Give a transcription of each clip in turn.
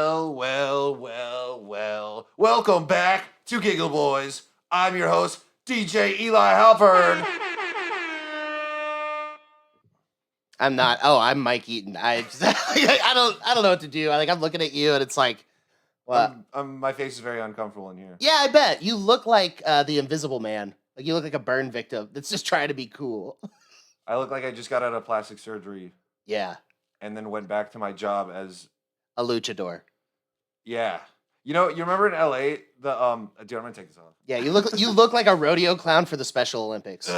Well. Welcome back to Giggleboys. I'm your host, DJ Eli Halford. I'm not. Oh, I'm Mike Eaton. I don't know what to do. I'm looking at you, and it's like, what? My face is very uncomfortable in here. Yeah, I bet you look like the Invisible Man. Like you look like a burn victim that's just trying to be cool. I look like I just got out of plastic surgery. Yeah, and then went back to my job as a luchador. Yeah. You remember in LA dude, I'm gonna take this off. Yeah, you look like a rodeo clown for the Special Olympics.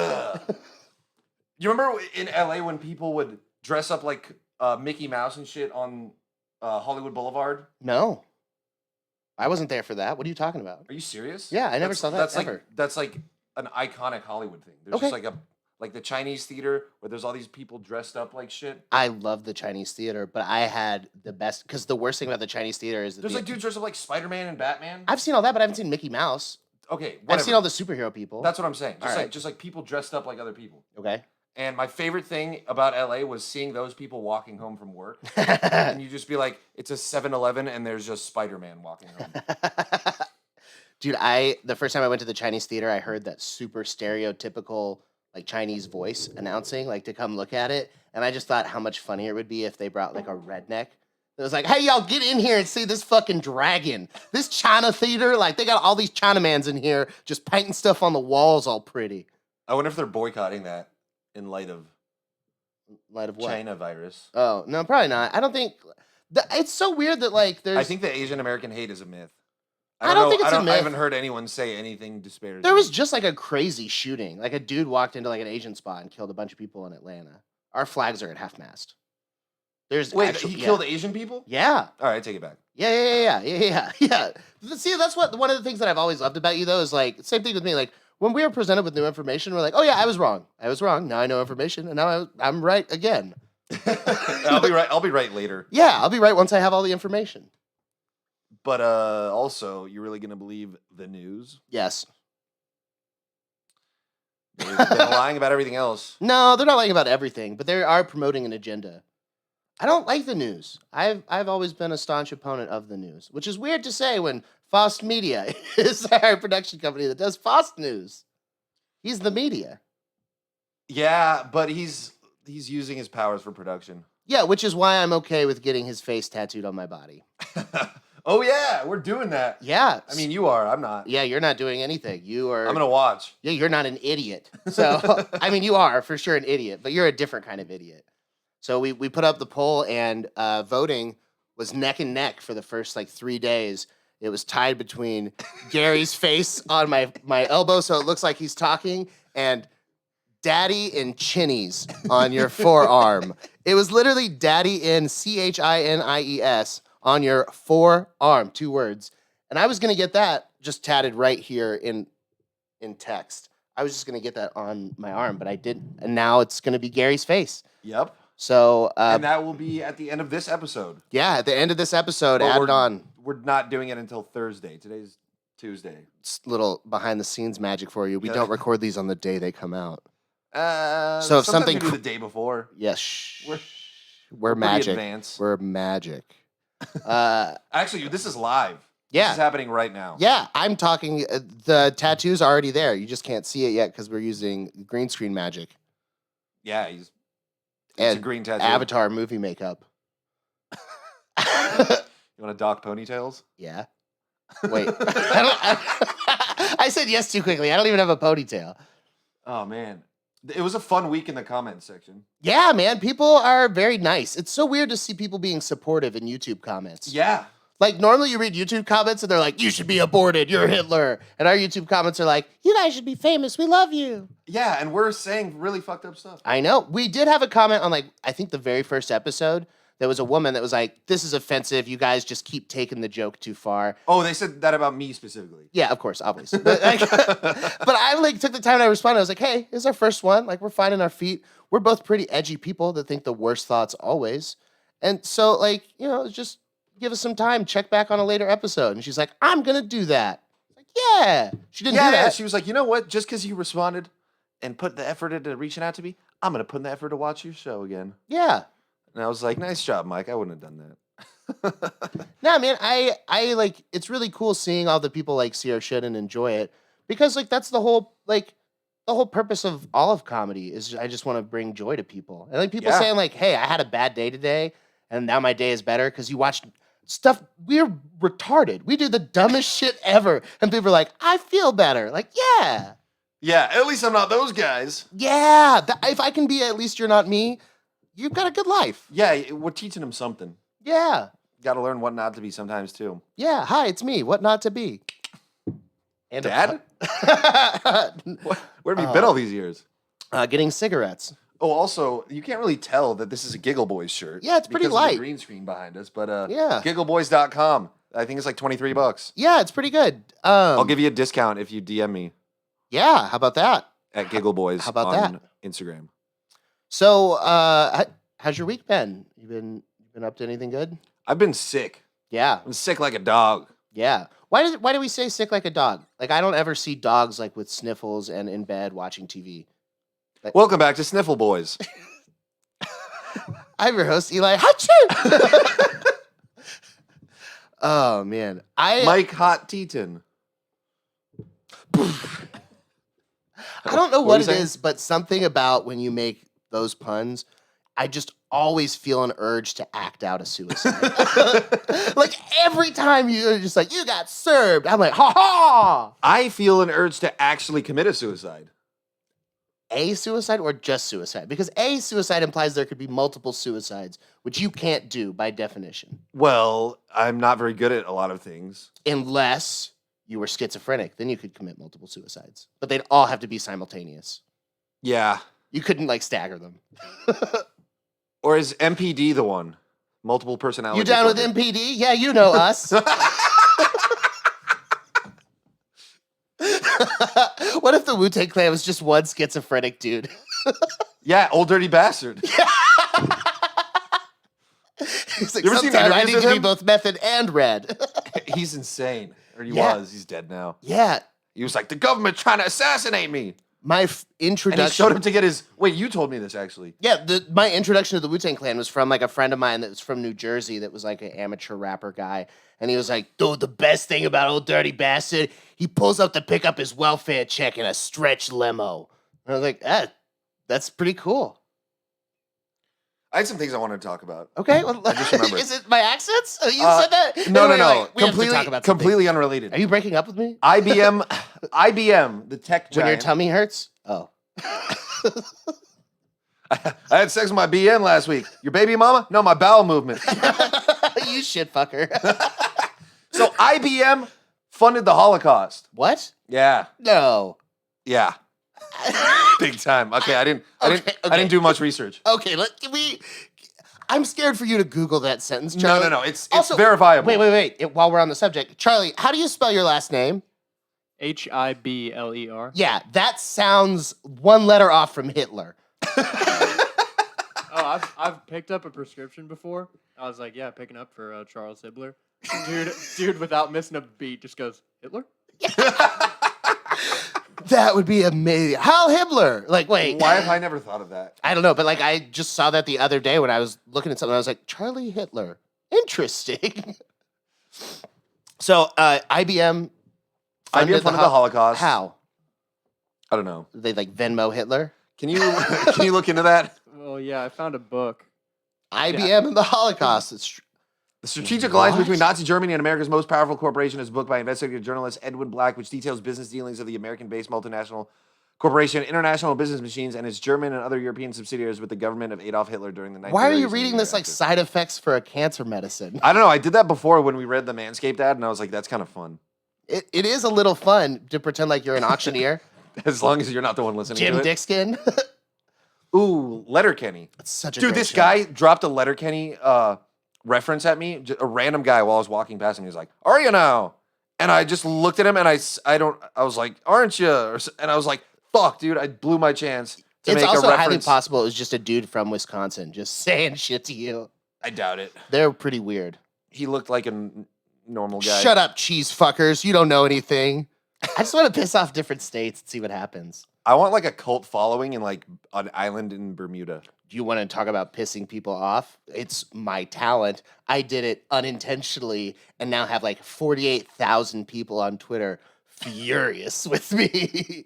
You remember in LA when people would dress up like Mickey Mouse and shit on Hollywood Boulevard? No. I wasn't there for that. What are you talking about? Are you serious? Yeah, I never saw that ever. That's like an iconic Hollywood thing. There's just like the Chinese theater where there's all these people dressed up like shit. I love the Chinese theater, but I had the best, because the worst thing about the Chinese theater is that there's like dudes dressed up like Spider-Man and Batman. I've seen all that, but I haven't seen Mickey Mouse. Okay, whatever. I've seen all the superhero people. That's what I'm saying. Just just like people dressed up like other people. Okay. And my favorite thing about LA was seeing those people walking home from work. And you just be like, it's a 7-Eleven and there's just Spider-Man walking home. Dude, the first time I went to the Chinese theater, I heard that super stereotypical like Chinese voice announcing, like to come look at it. And I just thought how much funnier it would be if they brought like a redneck. It was like, hey, y'all, get in here and see this fucking dragon. This China theater, like they got all these Chinamans in here just painting stuff on the walls all pretty. I wonder if they're boycotting that in light of what? China virus. Oh, no, probably not. I don't think... It's so weird that, like, there's... I think the Asian American hate is a myth. I don't think it's a myth. I haven't heard anyone say anything disparaging. There was just, like, a crazy shooting. Like, a dude walked into, like, an Asian spot and killed a bunch of people in Atlanta. Our flags are at half-mast. Wait, he killed Asian people? Yeah. All right, take it back. Yeah. See, that's one of the things that I've always loved about you, though, is, like, same thing with me, like, when we are presented with new information, we're like, oh, yeah, I was wrong. Now I know information, and now I'm right again. I'll be right later. Yeah, I'll be right once I have all the information. But also, you're really going to believe the news? Yes. They're lying about everything else. No, they're not lying about everything, but they are promoting an agenda. I don't like the news. I've always been a staunch opponent of the news, which is weird to say when Fost Media is our production company that does Fost News. He's the media. Yeah, but he's using his powers for production. Yeah, which is why I'm okay with getting his face tattooed on my body. Oh, yeah, we're doing that. Yeah. I mean, you are. I'm not. Yeah, you're not doing anything. You are... I'm going to watch. Yeah, you're not an idiot. So, I mean, you are for sure an idiot, but you're a different kind of idiot. So we put up the poll, and voting was neck and neck for the first, 3 days. It was tied between Gary's face on my elbow, so it looks like he's talking, and Daddy in Chinnies on your forearm. It was literally Daddy in CHINIES on your forearm, 2 words. And I was going to get that just tatted right here in text. I was just going to get that on my arm, but I didn't. And now it's going to be Gary's face. Yep. So, and that will be at the end of this episode. Yeah, at the end of this episode, added on. We're not doing it until Thursday. Today's Tuesday. It's a little behind the scenes magic for you. We don't record these on the day they come out. So if something we do the day before. Yes. We're magic. Advanced. We're magic. Actually, this is live. Yeah. This is happening right now. Yeah, I'm talking. The tattoo's already there. You just can't see it yet because we're using green screen magic. Yeah, it's a green tattoo. Avatar movie makeup. You want to dock ponytails? Yeah. Wait. I said yes too quickly. I don't even have a ponytail. Oh, man. It was a fun week in the comments section. Yeah, man. People are very nice. It's so weird to see people being supportive in YouTube comments. Yeah. Like, normally you read YouTube comments and they're like, you should be aborted, you're Hitler. And our YouTube comments are like, you guys should be famous, we love you. Yeah, and we're saying really fucked up stuff. I know. We did have a comment on, I think the very first episode. There was a woman that was like, this is offensive, you guys just keep taking the joke too far. Oh, they said that about me specifically. Yeah, of course, obviously. But I, took the time and I responded. I was like, hey, this is our first one. We're finding our feet. We're both pretty edgy people that think the worst thoughts always. And so, just... give us some time, check back on a later episode. And she's like, I'm going to do that. Like, yeah. She didn't do that. Yeah, she was like, you know what? Just because you responded and put the effort into reaching out to me, I'm going to put in the effort to watch your show again. Yeah. And I was like, nice job, Mike. I wouldn't have done that. No, man, I like it's really cool seeing all the people like see our shit and enjoy it because like that's the whole purpose of all of comedy is I just want to bring joy to people. And like people Yeah. saying like, "Hey, I had a bad day today and now my day is better because you watched stuff we're retarded. We do the dumbest shit ever." And people are like, "I feel better." Like, "Yeah. Yeah, at least I'm not those guys. Yeah, if I can be at least you're not me, you've got a good life." Yeah, we're teaching them something. Yeah. Got to learn what not to be sometimes too. Yeah, hi, it's me. What not to be? And Dad? Where have you been all these years? Getting cigarettes. Oh, also, you can't really tell that this is a Giggleboys shirt. Yeah, it's pretty because of light. the green screen behind us, but Yeah. Giggleboys.com. I think it's like $23. Yeah, it's pretty good. I'll give you a discount if you DM me Yeah, how about that? at Giggleboys How about on Instagram. So, how's your week been? You been up to anything good? I've been sick. Yeah, I'm sick like a dog. yeah. Why do we say sick like a dog? Like I don't ever see dogs like with sniffles and in bed watching TV. Welcome back to Sniffle Boys. I'm your host, Eli. Hachoo! Oh man, Mike Hot Teton. I don't know What what were it you saying? is, but something about when you make those puns, I just always feel an urge to act out a suicide. Like every time you're just like, you got served. I'm like, ha ha! I feel an urge to actually commit a suicide. A suicide or just suicide? Because a suicide implies there could be multiple suicides, which you can't do by definition. Well, I'm not very good at a lot of things. Unless you were schizophrenic, then you could commit multiple suicides. But they'd all have to be simultaneous. Yeah. You couldn't like stagger them. Or is MPD the one? Multiple personality You down with disorder. MPD? Yeah, you know us. What if the Wu-Tang Clan was just one schizophrenic dude? Yeah, old dirty bastard. He's like, You ever seen sometimes I interviews need with to be him? both method and red. He's insane. Or he Yeah. was. He's dead now. Yeah, He was like, the government's trying to assassinate me. my And he introduction. showed him to get his... Wait, you told me this, actually. Yeah, my introduction to the Wu-Tang Clan was from like a friend of mine that was from New Jersey that was like an amateur rapper guy. And he was like, dude, the best thing about Old Dirty Bastard, he pulls up to pick up his welfare check in a stretch limo. And I was like, that's pretty cool. I had some things I wanted to talk about. Okay, well, I just remembered. is it my accents? You said that? No. Anyway, like, we have to completely, talk about something. completely unrelated. Are you breaking up with me? IBM, the tech When your giant. tummy hurts? Oh. I had sex with my BM last week. Your baby mama? No, my bowel movement. You shit fucker. So IBM funded the Holocaust. What? Yeah. No. Yeah. Big time. Okay, I didn't Okay. do much research. Okay, I'm scared for you to Google that sentence, Charlie. No. It's Also, verifiable. Wait. While we're on the subject, Charlie, how do you spell your last name? Hibler. Yeah, that sounds one letter off from Hitler. Oh, I've picked up a prescription before. I was like, yeah, picking up for Charles Hibler. Dude, without missing a beat, just goes Hitler. That would be amazing. Hal Hibbler. Like, wait. Why have I never thought of that? I don't know, but like I just saw that the other day when I was looking at something. I was like, Charlie Hitler. Interesting. So IBM IBM funded the Holocaust. How? I don't know. They like Venmo Hitler? Can you look into that? Well, yeah, I found a book. IBM and the Holocaust. It's The strategic alliance What? between Nazi Germany and America's most powerful corporation is a book by investigative journalist Edwin Black, which details business dealings of the American-based multinational corporation International Business Machines and its German and other European subsidiaries with the government of Adolf Hitler during the 1930s. Why are you and reading the this like thereafter. side effects for a cancer medicine? I don't know. I did that before when we read the Manscaped ad, and I was like, that's kind of fun. It is a little fun to pretend like you're an auctioneer. As long as you're not the one listening Jim to it. Dickskin. Ooh, Letterkenny. It's such a Dude, great this show. guy dropped a Letterkenny reference at me. A random guy while I was walking past him. He was like, "Are you now?" And I just looked at him and I was like, "Aren't you?" And I was like, "Fuck, dude, I blew my chance to It's make also a highly reference." possible it was just a dude from Wisconsin just saying shit to you. I doubt it. They're pretty weird. He looked like a normal guy. Shut up, cheese fuckers. You don't know anything. I just want to piss off different states and see what happens. I want like a cult following in like an island in Bermuda. do you want to talk about pissing people off? It's my talent. I did it unintentionally and now have like 48,000 people on Twitter furious with me.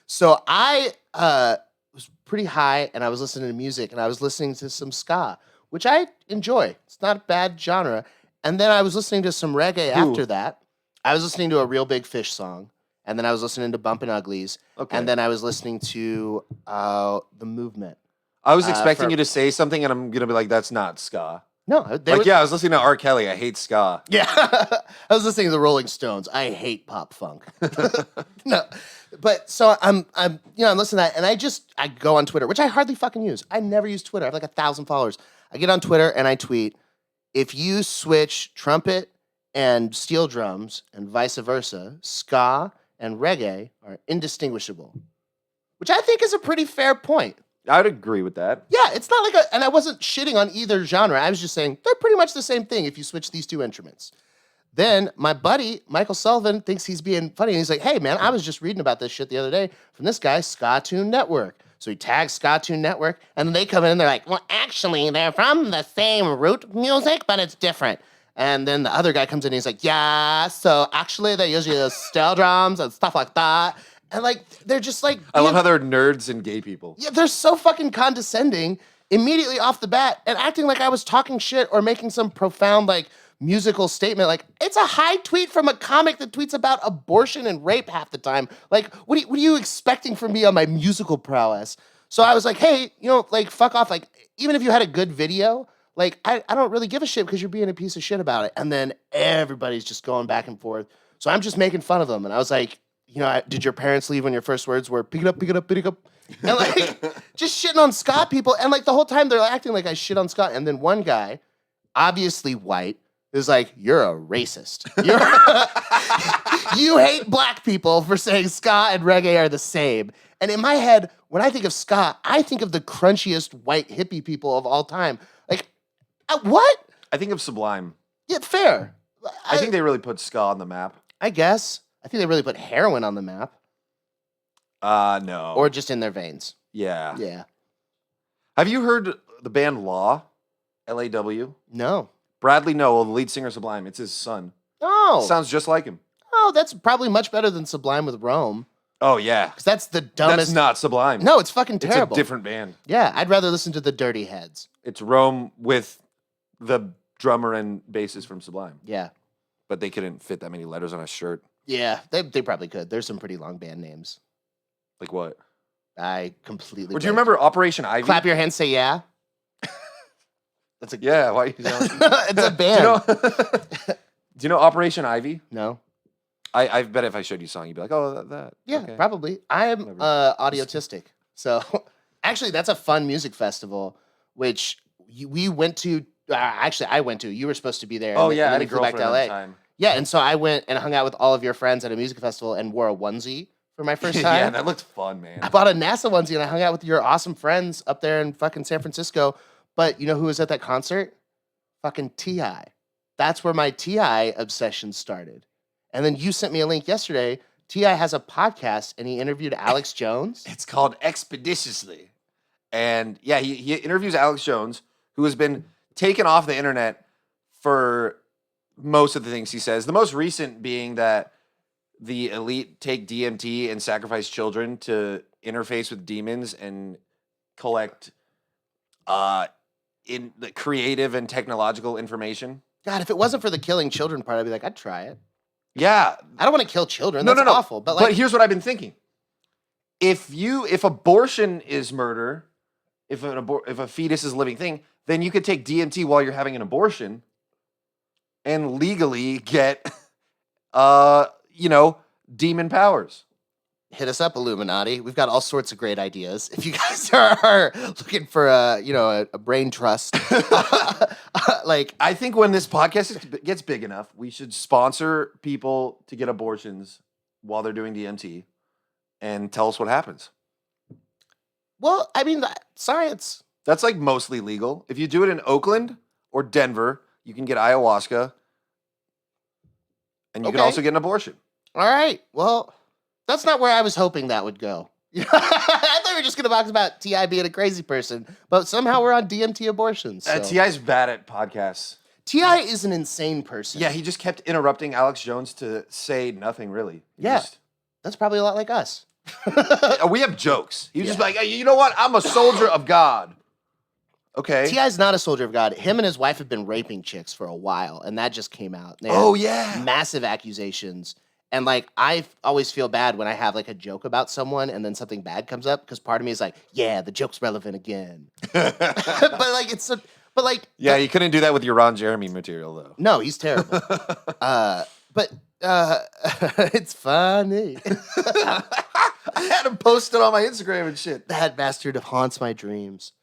So I was pretty high and I was listening to music and I was listening to some ska, which I enjoy. It's not a bad genre. And then I was listening to some reggae after that. I was listening to a Real Big Fish song. And then I was listening to Bumpin' Uglies. Okay. And then I was listening to The Movement. I was expecting you to say something, and I'm gonna be like, "That's not ska." No, I was listening to R. Kelly. I hate ska. Yeah, I was listening to the Rolling Stones. I hate pop funk. No, but so I'm listening to that, and I go on Twitter, which I hardly fucking use. I never use Twitter. I have like 1,000 followers. I get on Twitter and I tweet, if you switch trumpet and steel drums and vice versa, ska and reggae are indistinguishable, which I think is a pretty fair point. I'd agree with that. Yeah, it's not like and I wasn't shitting on either genre. I was just saying they're pretty much the same thing if you switch these two instruments. Then my buddy, Michael Sullivan, thinks he's being funny. And he's like, hey, man, I was just reading about this shit the other day from this guy, Ska Tune Network. So he tags Ska Tune Network, and then they come in and they're like, well, actually, they're from the same root music, but it's different. And then the other guy comes in and he's like, yeah, so actually they usually use steel drums and stuff like that. And like, they're just like... I love how they're nerds and gay people. Yeah, they're so fucking condescending immediately off the bat and acting like I was talking shit or making some profound, like, musical statement. Like, it's a high tweet from a comic that tweets about abortion and rape half the time. Like, what are you expecting from me on my musical prowess? So I was like, hey, like, fuck off. Like, even if you had a good video, like, I don't really give a shit because you're being a piece of shit about it. And then everybody's just going back and forth. So I'm just making fun of them. And I was like, did your parents leave when your first words were pick it up, pick it up, pick it up? And like, just shitting on ska people. And like the whole time they're acting like I shit on ska. And then one guy, obviously white, is like, you're a racist. You hate black people for saying ska and reggae are the same. And in my head, when I think of ska, I think of the crunchiest white hippie people of all time. Like, what? I think of Sublime. Yeah, fair. I think they really put ska on the map. I guess. I think they really put heroin on the map. No. Or just in their veins. Yeah. Yeah. Have you heard the band Law? L-A-W? No. Bradley Noel, the lead singer of Sublime. It's his son. Oh. Sounds just like him. Oh, that's probably much better than Sublime with Rome. Oh, yeah. Because that's the dumbest. That's not Sublime. No, it's fucking terrible. It's a different band. Yeah, I'd rather listen to the Dirty Heads. It's Rome with the drummer and bassist from Sublime. Yeah. But they couldn't fit that many letters on a shirt. Yeah, they probably could. There's some pretty long band names. Like what? I completely. Or do you remember Operation Ivy? Clap your hands, say yeah. That's a Yeah, why are you yelling? It's a band. Do you know Operation Ivy? No. I bet if I showed you a song, you'd be like, oh, that. Yeah, okay. probably. I am audiotistic. So actually, that's a fun music festival, which we went to. Actually, I went to. You were supposed to be there. Oh, and yeah, I then had a we flew back girlfriend to at LA. the time. Yeah, and so I went and hung out with all of your friends at a music festival and wore a onesie for my first time. Yeah, that looked fun, man. I bought a NASA onesie and I hung out with your awesome friends up there in fucking San Francisco. But you know who was at that concert? Fucking T.I. That's where my T.I. obsession started. And then you sent me a link yesterday. T.I. has a podcast and he interviewed Alex Jones. It's called Expeditiously. And yeah, he interviews Alex Jones, who has been taken off the internet for most of the things he says. The most recent being that the elite take DMT and sacrifice children to interface with demons and collect in the creative and technological information. God, if it wasn't for the killing children part, I'd be like, I'd try it. Yeah. I don't want to kill children. No, That's no. awful. But like, here's what I've been thinking. If abortion is murder, if a fetus is a living thing, then you could take DMT while you're having an abortion and legally get demon powers. hit us up, Illuminati. We've got all sorts of great ideas. If you guys are looking for a brain trust, I think when this podcast gets big enough, we should sponsor people to get abortions while they're doing DMT and tell us what happens. Well, I mean, science. That's like mostly legal. If you do it in Oakland or Denver, you can get ayahuasca and you can also get an abortion. All right. Well, that's not where I was hoping that would go. I thought we were just gonna talk about Ti being a crazy person, but somehow we're on DMT abortions. So. Ti's bad at podcasts. Ti is an insane person. Yeah, he just kept interrupting Alex Jones to say nothing really. Yeah. That's probably a lot like us. We have jokes. He was just like, hey, you know what? I'm a soldier of God. Okay. Ti's not a soldier of God. Him and his wife have been raping chicks for a while, and that just came out. They Oh, had yeah. massive accusations. And like, I always feel bad when I have like a joke about someone and then something bad comes up because part of me is like, yeah, the joke's relevant again. But like, Yeah, you couldn't do that with your Ron Jeremy material, though. no, he's terrible. But it's funny. I had him posted on my Instagram and shit. That bastard haunts my dreams.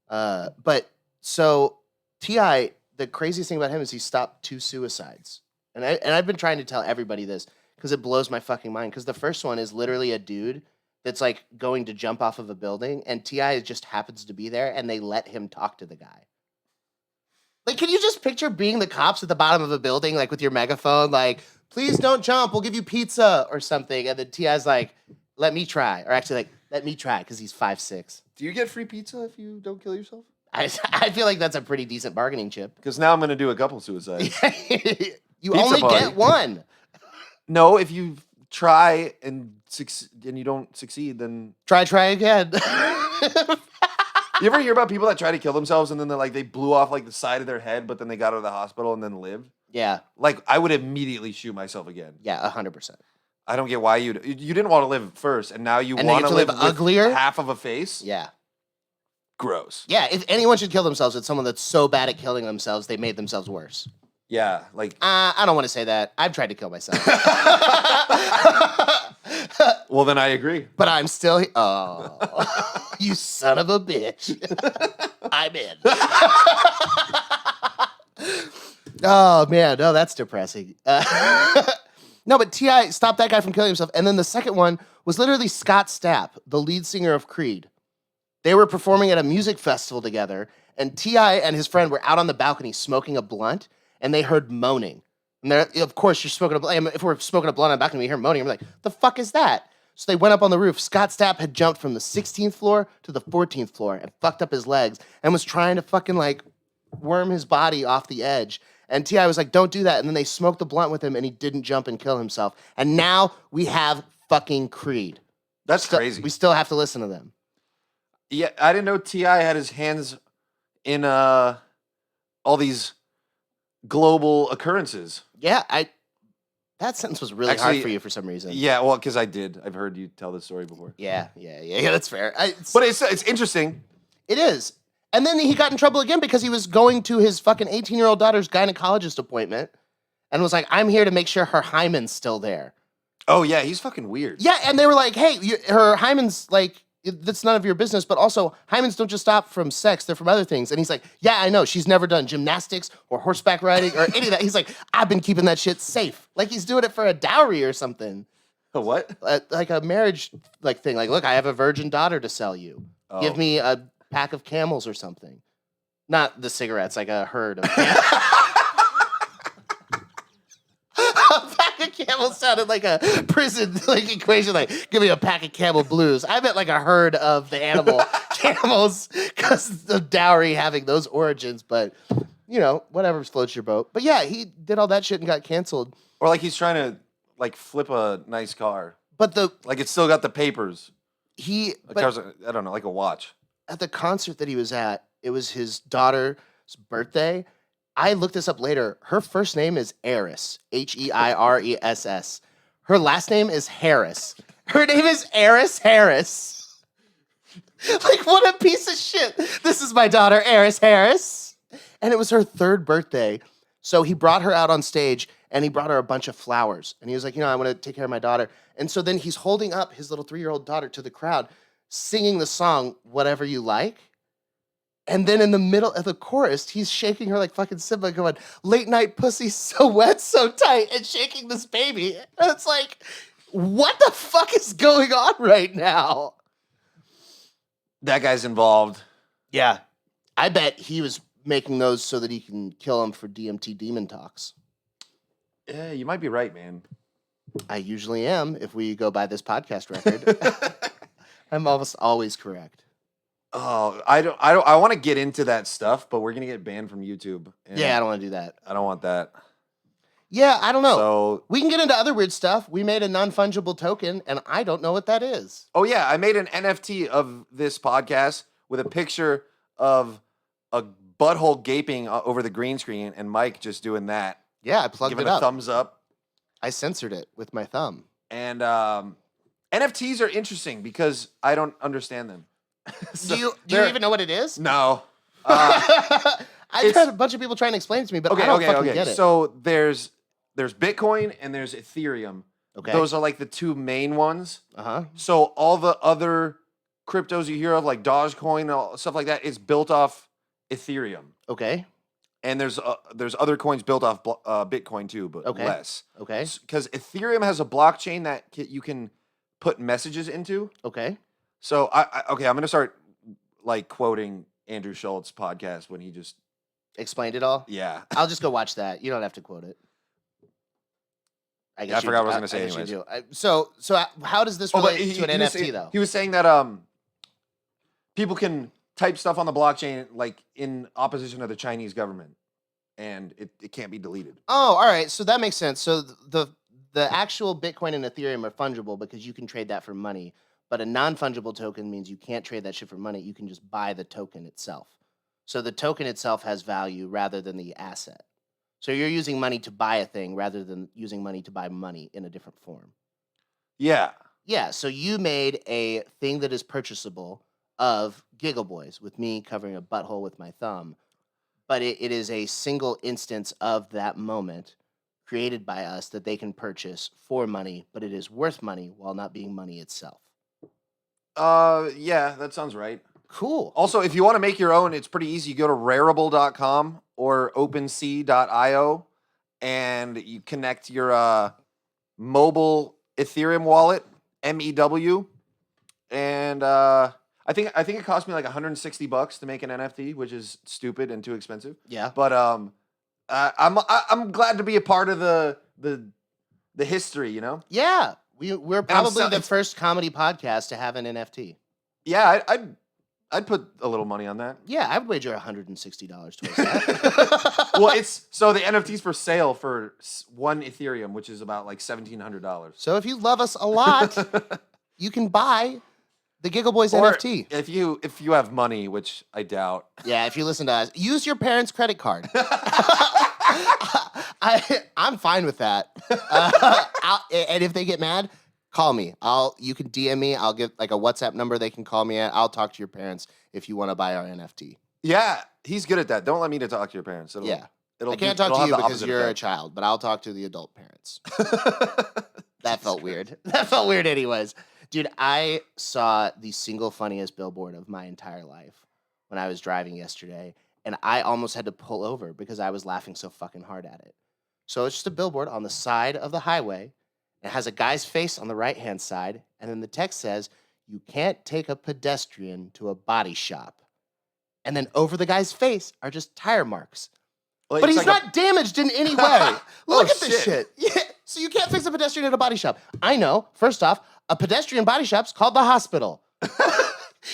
But so Ti, the craziest thing about him is he stopped 2 suicides, and I've been trying to tell everybody this because it blows my fucking mind. Because the first one is literally a dude that's like going to jump off of a building, and Ti just happens to be there, and they let him talk to the guy. Like, can you just picture being the cops at the bottom of a building, like with your megaphone, like, please don't jump, we'll give you pizza or something, and then Ti's like, let me try, or actually like, let me try because he's 5'6". Do you get free pizza if you don't kill yourself? I feel like that's a pretty decent bargaining chip. Because now I'm going to do a couple suicides. You Pizza only party. get one. No, if you try and you don't succeed, then Try again. you ever hear about people that try to kill themselves and then they blew off like the side of their head, but then they got out of the hospital and then lived? Yeah, Like I would immediately shoot myself again. yeah, 100%. I don't get why you didn't want to live first, and now you And now you want to have to live live with uglier? half of a face. Yeah. Gross. Yeah, if anyone should kill themselves, it's someone that's so bad at killing themselves, they made themselves worse. Yeah, like I don't want to say that. I've tried to kill myself. well, then I agree. But I'm still oh, you son of a bitch. I'm in. Oh, man. No, that's depressing. No, but Ti stopped that guy from killing himself. And then the second one was literally Scott Stapp, the lead singer of Creed. They were performing at a music festival together, and Ti and his friend were out on the balcony smoking a blunt, and they heard moaning. And they're, of course, you're smoking a blunt. If we're smoking a blunt on the balcony, we hear moaning. I'm like, the fuck is that? So they went up on the roof. Scott Stapp had jumped from the 16th floor to the 14th floor and fucked up his legs and was trying to fucking like worm his body off the edge. And Ti was like, don't do that. And then they smoked the blunt with him and he didn't jump and kill himself. And now we have fucking Creed. That's crazy. We still have to listen to them. Yeah, I didn't know Ti had his hands in all these global occurrences. Yeah, that sentence was really Actually, hard for you for some reason. Yeah, well, because I did. I've heard you tell this story before. Yeah, that's fair. But it's interesting. It is. And then he got in trouble again because he was going to his fucking 18-year-old daughter's gynecologist appointment and was like, I'm here to make sure her hymen's still there. Oh, yeah, he's fucking weird. Yeah, and they were like, hey, her hymen's like, that's none of your business, but also hymens don't just stop from sex, they're from other things. And he's like, yeah, I know, she's never done gymnastics or horseback riding or any of that. He's like, I've been keeping that shit safe. Like he's doing it for a dowry or something. A what? Like a marriage like thing. Like, look, I have a virgin daughter to sell you. Oh. Give me a pack of Camels or something. Not the cigarettes, like a herd of Camels. A pack of Camels sounded like a prison like equation. Like, give me a pack of Camel Blues. I meant like a herd of the animal camels because of dowry having those origins. But you know, whatever floats your boat. But yeah, he did all that shit and got canceled. Or like he's trying to like flip a nice car. But like it's still got the papers. But I don't know, like a watch. at the concert that he was at, it was his daughter's birthday. I looked this up later. Her first name is Eris, Heiress. Her last name is Harris. Her name is Eris Harris. Like, what a piece of shit. This is my daughter, Eris Harris. And it was her 3rd birthday. So he brought her out on stage and he brought her a bunch of flowers. And he was like, I want to take care of my daughter. And so then he's holding up his little 3-year-old daughter to the crowd, singing the song, Whatever You Like. And then in the middle of the chorus, he's shaking her like fucking Simba, going, late night pussy, so wet, so tight, and shaking this baby. And it's like, what the fuck is going on right now? That guy's involved. Yeah. I bet he was making those so that he can kill him for DMT demon talks. Yeah, you might be right, man. I usually am if we go by this podcast record. I'm almost always correct. Oh, I want to get into that stuff, but we're gonna get banned from YouTube. And Yeah, I don't want to do that. I don't want that. Yeah, I don't know. So, We can get into other weird stuff. We made a non-fungible token, and I don't know what that is. oh yeah, I made an NFT of this podcast with a picture of a butthole gaping over the green screen, and Mike just doing that, Yeah, I plugged giving it a up. thumbs up. I censored it with my thumb. And NFTs are interesting because I don't understand them. So Do you they're- even know what it is? No. I've it's- had a bunch of people try and explain it to me, but I don't fucking get it. So there's Bitcoin and there's Ethereum. Okay. Those are like the two main ones. Uh-huh. So all the other cryptos you hear of, like Dogecoin and all, stuff like that, is built off Ethereum. Okay. And there's other coins built off Bitcoin too, but Okay. less. Okay. Because Ethereum has a blockchain that you can put messages into. Okay. So I'm gonna start like quoting Andrew Schultz's podcast when he just Explained it all? yeah. I'll just go watch that. You don't have to quote it. I forgot what I was gonna say guess you anyways. do. So how does this relate to an NFT though? He was saying that people can type stuff on the blockchain like in opposition to the Chinese government, and it can't be deleted. Oh, all right. So that makes sense. So the actual Bitcoin and Ethereum are fungible because you can trade that for money. But a non-fungible token means you can't trade that shit for money. You can just buy the token itself. So the token itself has value rather than the asset. So you're using money to buy a thing rather than using money to buy money in a different form. Yeah. Yeah, so you made a thing that is purchasable of Giggleboys with me covering a butthole with my thumb. But it is a single instance of that moment created by us that they can purchase for money, but it is worth money while not being money itself. Yeah, that sounds right. Cool. Also, if you want to make your own, it's pretty easy. You go to Rarible.com or OpenSea.io, and you connect your mobile Ethereum wallet, MEW, and I think it cost me like $160 to make an NFT, which is stupid and too expensive. Yeah. But I'm glad to be a part of the history, you know. Yeah. We're probably the it's- first comedy podcast to have an NFT. Yeah, I'd put a little money on that. Yeah, I would wager $160 towards that. Well, it's so the NFT's for sale for one Ethereum, which is about like $1,700. So if you love us a lot, you can buy the Giggleboys Or NFT. if you have money, which I doubt. Yeah, if you listen to us, use your parents' credit card. I'm fine with that. And if they get mad, call me. You can DM me. I'll give like a WhatsApp number they can call me at. I'll talk to your parents if you want to buy our NFT. Yeah, he's good at that. Don't let me to talk to your parents. Yeah. It'll I can't it'll talk to have you the because opposite you're a effect. child, but I'll talk to the adult parents. That felt weird. That felt weird anyways. Dude, I saw the single funniest billboard of my entire life when I was driving yesterday, and I almost had to pull over because I was laughing so fucking hard at it. So it's just a billboard on the side of the highway. It has a guy's face on the right-hand side, and then the text says, "You can't take a pedestrian to a body shop." And then over the guy's face are just tire marks. Well, But it's he's like not damaged in any way. Look at this shit. shit. Yeah. So you can't fix a pedestrian at a body shop. I know. First off, a pedestrian body shop's called the hospital.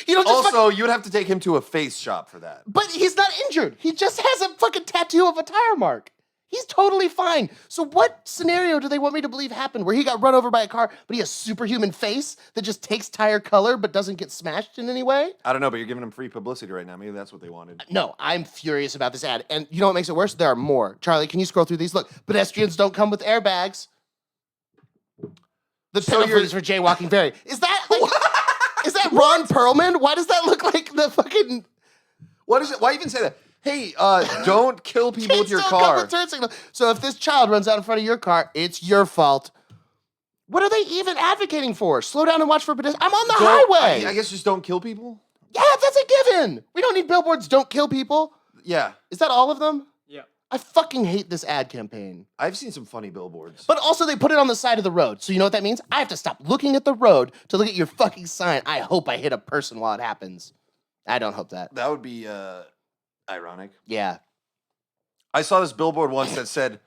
You don't just Also, you would have to take him to a face shop for that. but he's not injured. He just has a fucking tattoo of a tire mark. He's totally fine. So what scenario do they want me to believe happened where he got run over by a car, but he has superhuman face that just takes tire color but doesn't get smashed in any way? I don't know, but you're giving him free publicity right now. Maybe that's what they wanted. No, I'm furious about this ad. And you know what makes it worse? There are more. Charlie, can you scroll through these? Look, pedestrians don't come with airbags. The So penalties for jaywalking vary. Is that like, is that Ron Perlman? Why does that look like the fucking What is it? Why even say that? Hey, don't kill people with kids your don't come car. with turn signal? So if this child runs out in front of your car, it's your fault. What are they even advocating for? Slow down and watch for pedestrians. I'm on the highway. I guess just don't kill people. Yeah, that's a given. We don't need billboards. Don't kill people. Yeah, Is that all of them? Yeah. I fucking hate this ad campaign. I've seen some funny billboards. But also, they put it on the side of the road. So you know what that means? I have to stop looking at the road to look at your fucking sign. I hope I hit a person while it happens. I don't hope that. That would be ironic. Yeah. I saw this billboard once that said,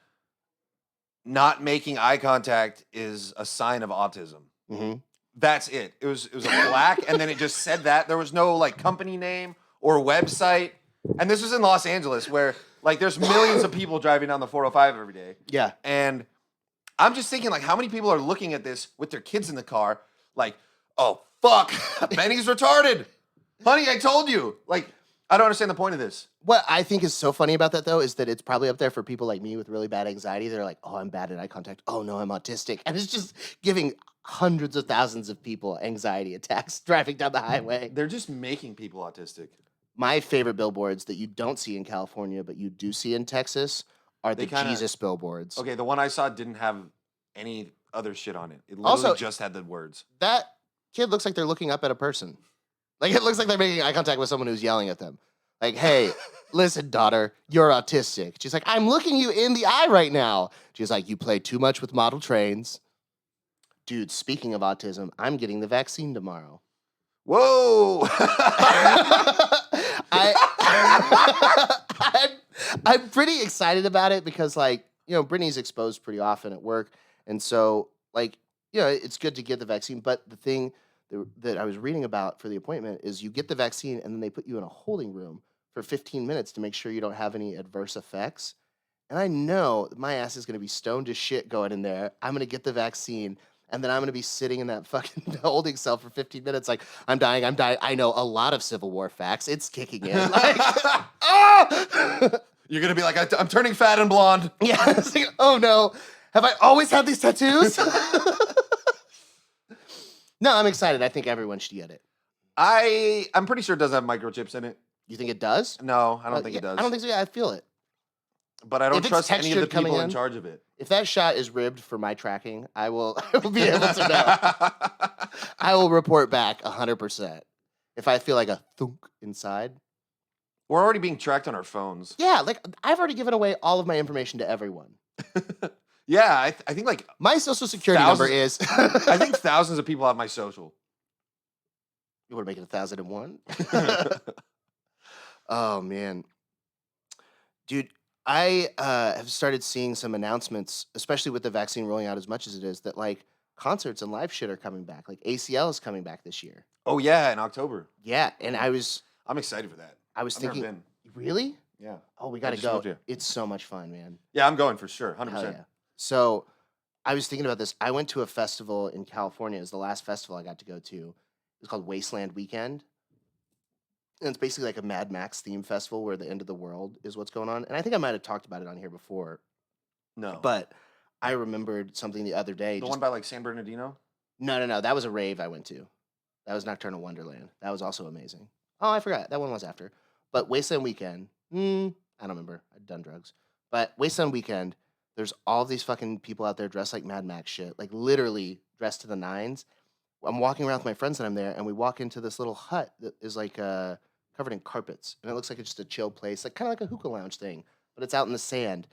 "Not making eye contact is a sign of autism." Mm-hmm. That's it. It was a black, and then it just said that. There was no like company name or website. And this was in Los Angeles, where like there's millions of people driving down the 405 every day. Yeah. And I'm just thinking, like, how many people are looking at this with their kids in the car, like, oh fuck, Benny's retarded. Honey, I told you. Like, I don't understand the point of this. What I think is so funny about that, though, is that it's probably up there for people like me with really bad anxiety. They're like, oh, I'm bad at eye contact. Oh, no, I'm autistic. And it's just giving hundreds of thousands of people anxiety attacks driving down the highway. They're just making people autistic. My favorite billboards that you don't see in California, but you do see in Texas, are the Jesus billboards. Okay, the one I saw didn't have any other shit on it. It literally Also, just had the words. That kid looks like they're looking up at a person. Like, it looks like they're making eye contact with someone who's yelling at them. Like, hey, listen, daughter, you're autistic. She's like, I'm looking you in the eye right now. She's like, you play too much with model trains. Dude, speaking of autism, I'm getting the vaccine tomorrow. Whoa! I'm pretty excited about it because, like, you know, Brittany's exposed pretty often at work. And so, like, you know, it's good to get the vaccine. But the thing that I was reading about for the appointment is you get the vaccine and then they put you in a holding room for 15 minutes to make sure you don't have any adverse effects. And I know that my ass is going to be stoned as shit going in there. I'm going to get the vaccine. And then I'm going to be sitting in that fucking holding cell for 15 minutes like, I'm dying. I know a lot of Civil War facts. It's kicking in. Like, oh! You're going to be like, I'm turning fat and blonde. Yeah. It's like, oh, no. Have I always had these tattoos? No, I'm excited. I think everyone should get it. I'm pretty sure it doesn't have microchips in it. You think it does? No, I don't think it does. I don't think so. Yeah, I feel it. But I don't If it's trust any of the textured coming people in in- charge of it. If that shot is ribbed for my tracking, I will be able to know. I will report back 100%. If I feel like a thunk inside. We're already being tracked on our phones. Yeah, like I've already given away all of my information to everyone. Yeah, I think like My social security number is. I think thousands of people have my social. You want to make it 1,001? Oh man, dude, I have started seeing some announcements, especially with the vaccine rolling out as much as it is, that like concerts and live shit are coming back. Like ACL is coming back this year. Oh yeah, in October. Yeah, and I'm excited for that. I was I've never thinking, been. really? Yeah. Oh, we I got to just go. moved here. It's so much fun, man. Yeah, I'm going for sure. 100%. Hell yeah. So I was thinking about this. I went to a festival in California. It was the last festival I got to go to. It was called Wasteland Weekend. And it's basically like a Mad Max theme festival where the end of the world is what's going on. And I think I might have talked about it on here before, No. but I remembered something the other day. the one by like San Bernardino? No. That was a rave I went to. That was Nocturnal Wonderland. That was also amazing. Oh, I forgot. That one was after. But Wasteland Weekend, I don't remember. I'd done drugs. But Wasteland Weekend, there's all these fucking people out there dressed like Mad Max shit, like literally dressed to the nines. I'm walking around with my friends and I'm there, and we walk into this little hut that is like covered in carpets, and it looks like it's just a chill place, like kind of like a hookah lounge thing, but it's out in the sand.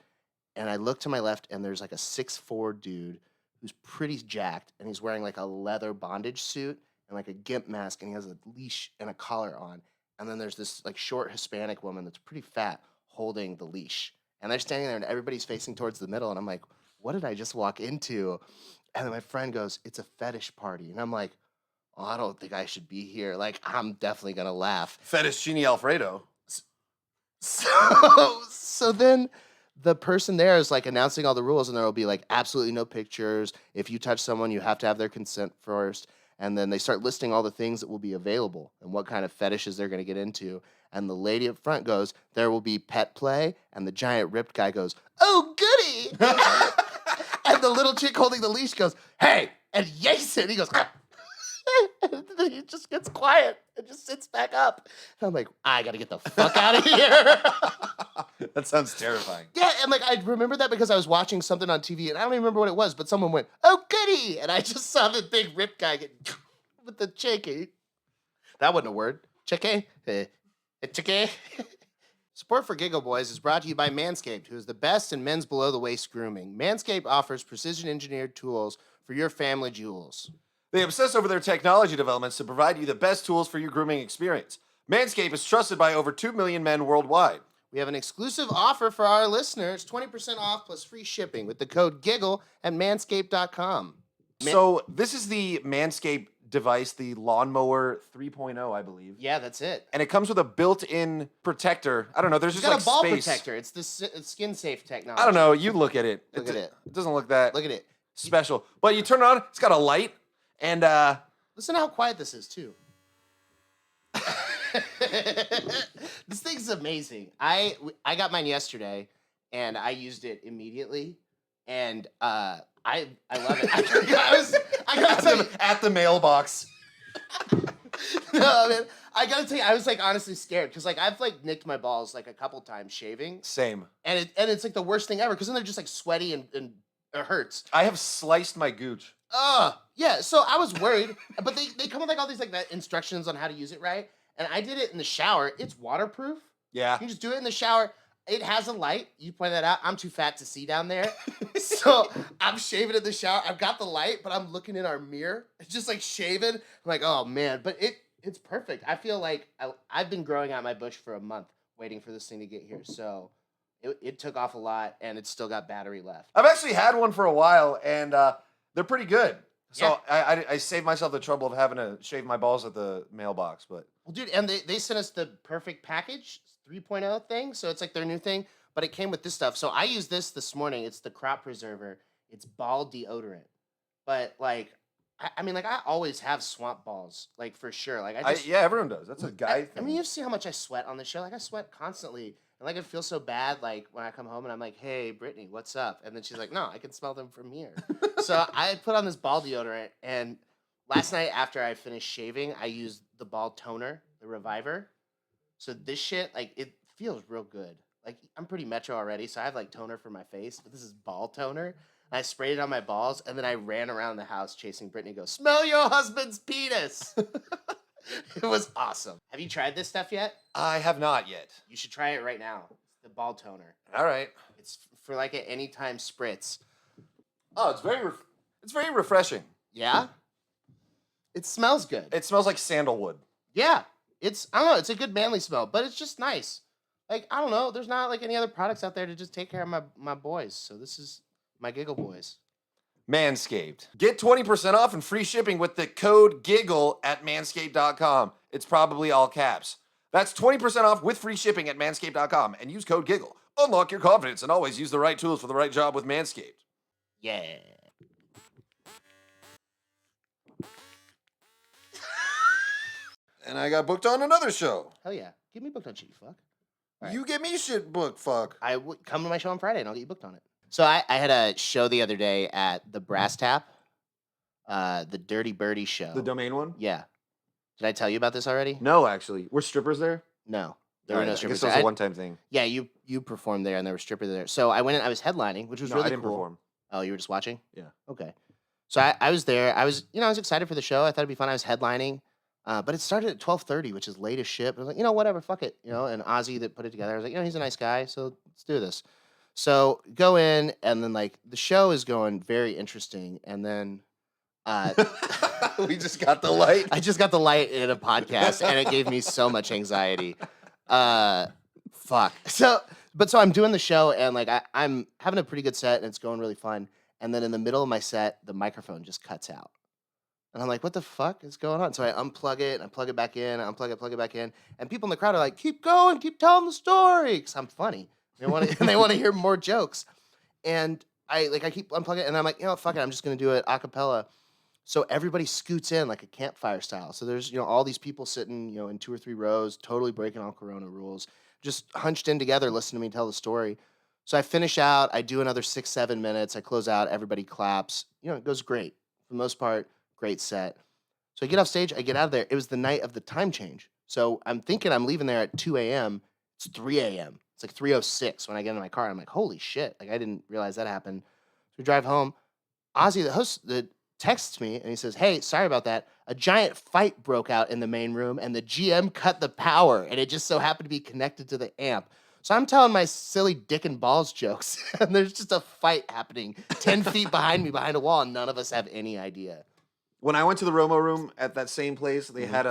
And I look to my left, and there's like a 6'4" dude who's pretty jacked, and he's wearing like a leather bondage suit and like a gimp mask, and he has a leash and a collar on. And then there's this like short Hispanic woman that's pretty fat holding the leash. And they're standing there and everybody's facing towards the middle. And I'm like, what did I just walk into? And then my friend goes, it's a fetish party. And I'm like, oh, I don't think I should be here. Like, I'm definitely going to laugh. Fettuccine Alfredo. So then the person there is like announcing all the rules, and there will be like absolutely no pictures. If you touch someone, you have to have their consent first. And then they start listing all the things that will be available and what kind of fetishes they're going to get into. And the lady up front goes, there will be pet play. And the giant ripped guy goes, oh, goody. And the little chick holding the leash goes, hey, and Jason, he goes, ah. And then he just gets quiet and just sits back up. And I'm like, I got to get the fuck out of here. That sounds terrifying. Yeah, and like I remember that because I was watching something on TV, and I don't even remember what it was, but someone went, oh, goody. And I just saw the big ripped guy get with the chicky. That wasn't a word. Chicky? Chicky? Support for Giggleboys is brought to you by Manscaped, who is the best in men's below-the-waist grooming. Manscaped offers precision-engineered tools for your family jewels. They obsess over their technology developments to provide you the best tools for your grooming experience. Manscaped is trusted by over 2 million men worldwide. We have an exclusive offer for our listeners, 20% off plus free shipping with the code GIGGLE at manscaped.com. So this is the Manscaped device, the Lawnmower 3.0, I believe. Yeah, that's it. And it comes with a built-in protector. I don't know. There's It's just got like a ball space. protector. It's the skin safe technology. I don't know. You look at it. Look at it. It doesn't look that Look at it. special. But you turn it on. It's got a light, and Listen to how quiet this is too. This thing's amazing. I got mine yesterday, and I used it immediately, and I love it. I gotta tell you, at the mailbox. no, man, I gotta tell you, I was like honestly scared because like I've like nicked my balls like a couple times shaving, Same. and it's like the worst thing ever because then they're just like sweaty and it hurts. I have sliced my gooch. Yeah. So I was worried, but they come with like all these like instructions on how to use it right, and I did it in the shower. It's waterproof. Yeah. You just do it in the shower. It has a light. You point that out. I'm too fat to see down there. So I'm shaving in the shower. I've got the light, but I'm looking in our mirror. It's just like shaving. I'm like, oh man. But it's perfect. I feel like I've been growing out my bush for a month waiting for this thing to get here. So it took off a lot and it's still got battery left. I've actually had one for a while, and they're pretty good. So Yeah. I saved myself the trouble of having to shave my balls at the mailbox. But Well, dude, and they sent us the perfect package 3.0 thing. So it's like their new thing, but it came with this stuff. So I used this morning. It's the crop preserver. It's ball deodorant. But like, I mean, like I always have swamp balls, like for sure. Like I just, yeah, everyone does. That's a guy I thing. mean, you see how much I sweat on the show. Like I sweat constantly. And like I feel so bad, like when I come home and I'm like, "Hey, Brittany, what's up?" And then she's like, "No, I can smell them from here." So I put on this ball deodorant, and last night after I finished shaving, I used the ball toner, the Reviver. So this shit, like, it feels real good. Like I'm pretty metro already, so I have like toner for my face, but this is ball toner. I sprayed it on my balls, and then I ran around the house chasing Brittany. Go, smell your husband's penis. It was awesome. Have you tried this stuff yet? I have not yet. You should try it right now. It's the ball toner. All right. It's for like an anytime spritz. Oh, it's very refreshing. Yeah? It smells good. It smells like sandalwood. Yeah. I don't know, it's a good manly smell, but it's just nice. Like, I don't know, there's not like any other products out there to just take care of my boys. So this is my Giggleboys. Manscaped. Get 20% off and free shipping with the code GIGGLE at manscaped.com. It's probably all caps. That's 20% off with free shipping at manscaped.com and use code GIGGLE. Unlock your confidence and always use the right tools for the right job with Manscaped. Yeah. And I got booked on another show. Hell yeah. Get me booked on shit, you fuck. All right. You get me shit booked, fuck. I would come to my show on Friday and I'll get you booked on it. So I had a show the other day at the Brass Tap, the Dirty Birdie show. The domain one? Yeah. Did I tell you about this already? No, actually. Were strippers there? No. There were Alright, no I guess strippers it was there. a one-time thing. Yeah, you performed there and there were strippers there. So I went in, I was headlining, which was No, really I didn't cool. perform. Oh, you were just watching? Yeah. Okay. So I was there. I was excited for the show. I thought it'd be fun. I was headlining. But it started at 12:30, which is late as shit. I was like, whatever, fuck it. And Ozzy that put it together, I was like, he's a nice guy, so let's do this. So go in, and then like the show is going very interesting, and then We just got the light. I just got the light in a podcast, and it gave me so much anxiety. Fuck. So I'm doing the show, and like I'm having a pretty good set, and it's going really fun. And then in the middle of my set, the microphone just cuts out. And I'm like, what the fuck is going on? So I unplug it, and I plug it back in, plug it back in. And people in the crowd are like, keep going, keep telling the story. Because I'm funny. They want to hear more jokes. And I keep unplugging it, and I'm like, fuck it, I'm just going to do it a cappella. So everybody scoots in like a campfire style. So there's, all these people sitting, in 2 or 3 rows, totally breaking all Corona rules, just hunched in together, listening to me tell the story. So I finish out, I do another 6-7 minutes, I close out, everybody claps. It goes great. For the most part, great set. So I get off stage, I get out of there. It was the night of the time change. So I'm thinking I'm leaving there at 2 a.m. It's 3 a.m. It's like 3:06 when I get in my car. I'm like, holy shit. Like, I didn't realize that happened. So we drive home. Ozzy, the host, texts me, and he says, hey, sorry about that. A giant fight broke out in the main room, and the GM cut the power, and it just so happened to be connected to the amp. So I'm telling my silly dick and balls jokes, and there's just a fight happening 10 feet behind me, behind a wall, and none of us have any idea. When I went to the Romo Room at that same place, they had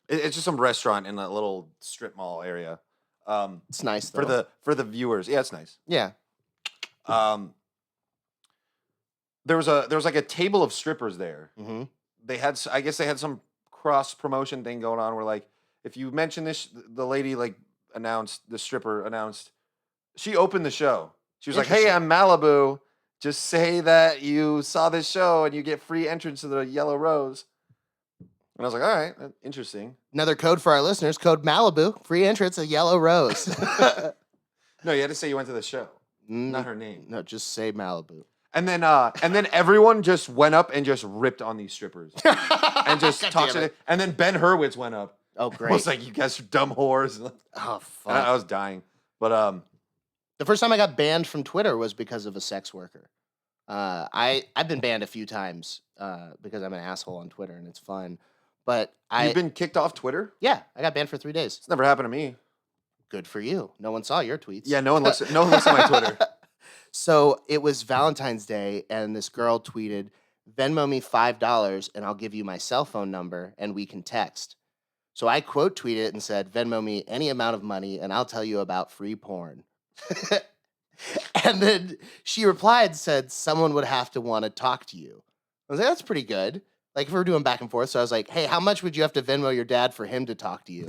it's just some restaurant in that little strip mall area. It's nice though. For the viewers. Yeah, it's nice. Yeah. There was like a table of strippers there. Mm-hmm. I guess they had some cross promotion thing going on where like if you mention this, the lady like the stripper announced, she opened the show. She was like, "Hey, I'm Malibu. Just say that you saw this show and you get free entrance to the Yellow Rose." And I was like, "All right, interesting." Another code for our listeners, code Malibu, free entrance at Yellow Rose. No, you had to say you went to the show, not her name. No, just say Malibu. And then everyone just went up and just ripped on these strippers and just talked to it. And then Ben Hurwitz went up. Oh, great. Was like, "You guys are dumb whores." Oh, fuck. And I was dying. But the first time I got banned from Twitter was because of a sex worker. I've been banned a few times because I'm an asshole on Twitter and it's fun. But you've been kicked off Twitter? Yeah, I got banned for 3 days. It's never happened to me. Good for you. No one saw your tweets. Yeah, no one looks at my Twitter. So it was Valentine's Day, and this girl tweeted, "Venmo me $5 and I'll give you my cell phone number and we can text." So I quote tweeted and said, "Venmo me any amount of money and I'll tell you about free porn." And then she replied and said, "Someone would have to want to talk to you." I was like, that's pretty good. Like if we were doing back and forth. So I was like, "Hey, how much would you have to Venmo your dad for him to talk to you?"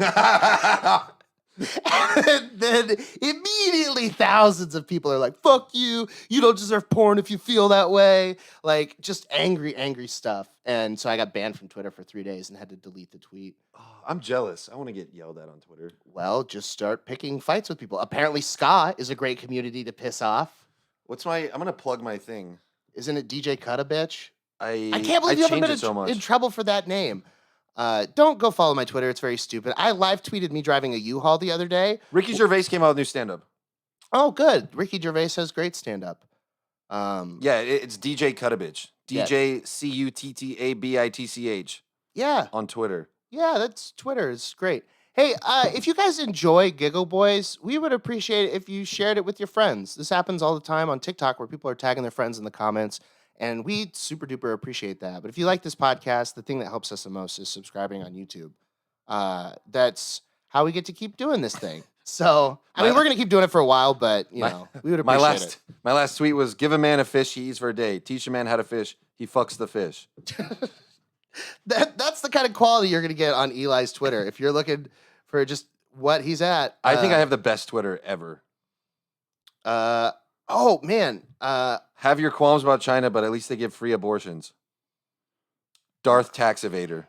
And then immediately thousands of people are like, "Fuck you. You don't deserve porn if you feel that way." Like just angry stuff. And so I got banned from Twitter for 3 days and had to delete the tweet. Oh, I'm jealous. I want to get yelled at on Twitter. Well, just start picking fights with people. Apparently ska is a great community to piss off. I'm going to plug my thing. Isn't it DJ Cut a Bitch? I can't believe you haven't been so much. in trouble for that name. Don't go follow my Twitter. It's very stupid. I live tweeted me driving a U-Haul the other day. Ricky Gervais came out with new stand-up. Oh, good. Ricky Gervais has great stand-up. Yeah, it's DJ Cutabitch. DJ Cuttabitch. Yeah. On Twitter. Yeah, that's Twitter. It's great. Hey, if you guys enjoy Giggleboys, we would appreciate it if you shared it with your friends. This happens all the time on TikTok where people are tagging their friends in the comments. And we super duper appreciate that. But if you like this podcast, the thing that helps us the most is subscribing on YouTube. That's how we get to keep doing this thing. So, I mean, we're going to keep doing it for a while, but, we would appreciate it. My last tweet was, "Give a man a fish, he eats for a day. Teach a man how to fish, he fucks the fish." That's the kind of quality you're going to get on Eli's Twitter. If you're looking for just what he's at. I think I have the best Twitter ever. Oh, man. Have your qualms about China, but at least they give free abortions. Darth Tax Evader.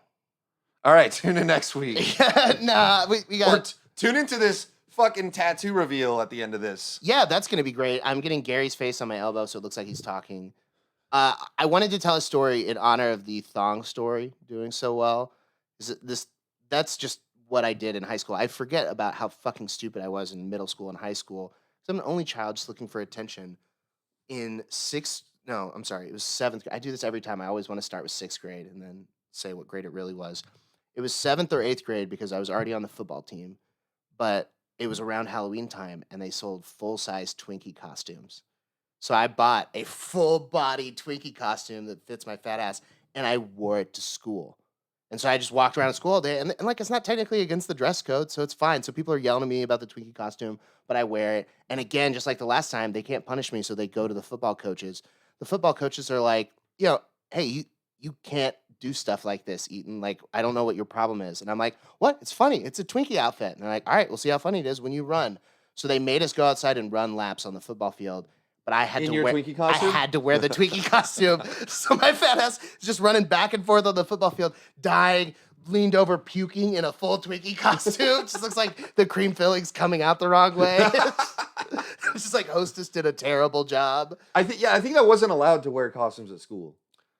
All right, tune in next week. Nah, we got... tune into this fucking tattoo reveal at the end of this. Yeah, that's going to be great. I'm getting Gary's face on my elbow, so it looks like he's talking. I wanted to tell a story in honor of the thong story doing so well. That's just what I did in high school. I forget about how fucking stupid I was in middle school and high school. I'm an only child just looking for attention. It was 7th grade. I do this every time. I always want to start with 6th grade and then say what grade it really was. It was 7th or 8th grade because I was already on the football team, but it was around Halloween time and they sold full-size Twinkie costumes. So I bought a full-body Twinkie costume that fits my fat ass and I wore it to school. And so I just walked around school all day, and like it's not technically against the dress code, so it's fine. So people are yelling at me about the Twinkie costume, but I wear it. And again, just like the last time, they can't punish me, so they go to the football coaches. The football coaches are like, hey, you can't do stuff like this, Eaton. Like, I don't know what your problem is. And I'm like, what? It's funny. It's a Twinkie outfit. And they're like, all right, we'll see how funny it is when you run. So they made us go outside and run laps on the football field. But I had Twinkie costume? I had to wear the Twinkie costume. So my fat ass is just running back and forth on the football field, dying, leaned over, puking in a full Twinkie costume. Just looks like the cream filling's coming out the wrong way. It's just like Hostess did a terrible job. I think I wasn't allowed to wear costumes at school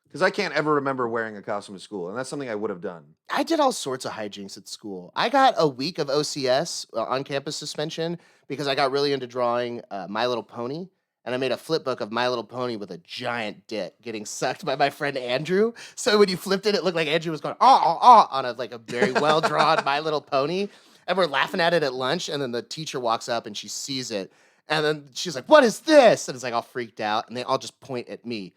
because I can't ever remember wearing a costume at school, and that's something I would have done. I did all sorts of hijinks at school. I got a week of OCS, on-campus suspension, because I got really into drawing My Little Pony. And I made a flip book of My Little Pony with a giant dick getting sucked by my friend Andrew. So when you flipped it, it looked like Andrew was going, on a very well-drawn My Little Pony. And we're laughing at it at lunch, and then the teacher walks up and she sees it. And then she's like, "What is this?" And it's like all freaked out, and they all just point at me.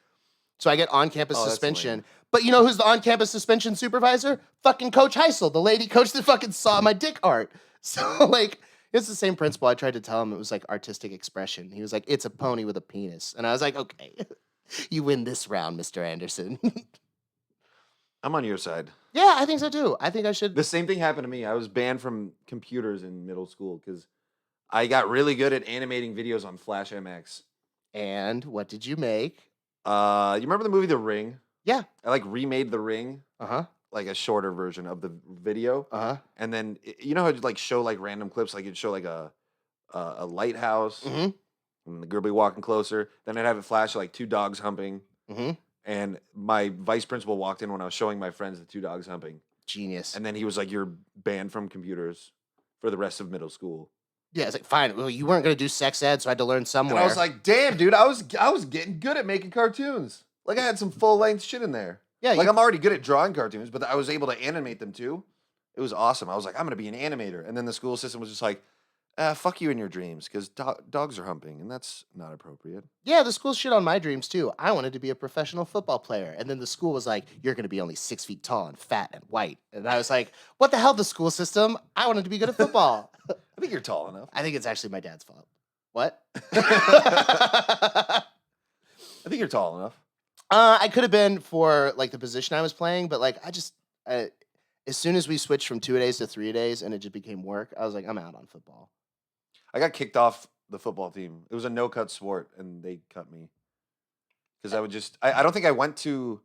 So I get on-campus suspension. But you know who's the on-campus suspension supervisor? Fucking Coach Heisel, the lady coach that fucking saw my dick art. So like... It's the same principle. I tried to tell him it was like artistic expression. He was like, "It's a pony with a penis." And I was like, "Okay, you win this round, Mr. Anderson." I'm on your side. Yeah, I think so too. I think I should. The same thing happened to me. I was banned from computers in middle school because I got really good at animating videos on Flash MX. And what did you make? You remember the movie The Ring? Yeah. I like remade The Ring, Uh-huh. like a shorter version of the video. Uh-huh. And then you know how it'd like show like random clips, like it'd show like a lighthouse, Mm-hmm. and the girl be walking closer. Then I'd have it flash like 2 dogs humping. Mm-hmm. And my vice principal walked in when I was showing my friends the 2 dogs humping. Genius. And then he was like, "You're banned from computers for the rest of middle school." Yeah, it's like, fine. Well, you weren't going to do sex ed, so I had to learn somewhere. And I was like, "Damn, dude, I was getting good at making cartoons. Like I had some full length shit in there. yeah, Like I'm already good at drawing cartoons, but I was able to animate them too. It was awesome. I was like, I'm gonna be an animator. And then the school system was just like, fuck you in your dreams, because dogs are humping, and that's not appropriate. yeah, the school shit on my dreams too. I wanted to be a professional football player. And then the school was like, you're going to be only 6 feet tall and fat and white. And I was like, what the hell, the school system? I wanted to be good at football. I think you're tall enough. I think it's actually my dad's fault. What? I think you're tall enough. I could have been for like the position I was playing, but like as soon as we switched from 2-a-days to 3-a-days and it just became work, I was like, I'm out on football. I got kicked off the football team. It was a no-cut sport, and they cut me. Because I would just... I don't think I went to,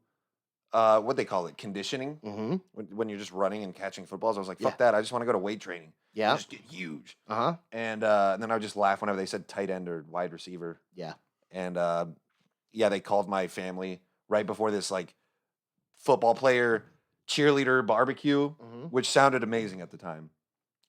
what they call it, conditioning. Mm-hmm. When you're just running and catching footballs. I was like, fuck Yeah. that. I just want to go to weight training. Yeah. And just get huge. Uh-huh. And then I would just laugh whenever they said tight end or wide receiver. Yeah. And yeah, they called my family right before this like football player cheerleader barbecue, Mm-hmm. which sounded amazing at the time.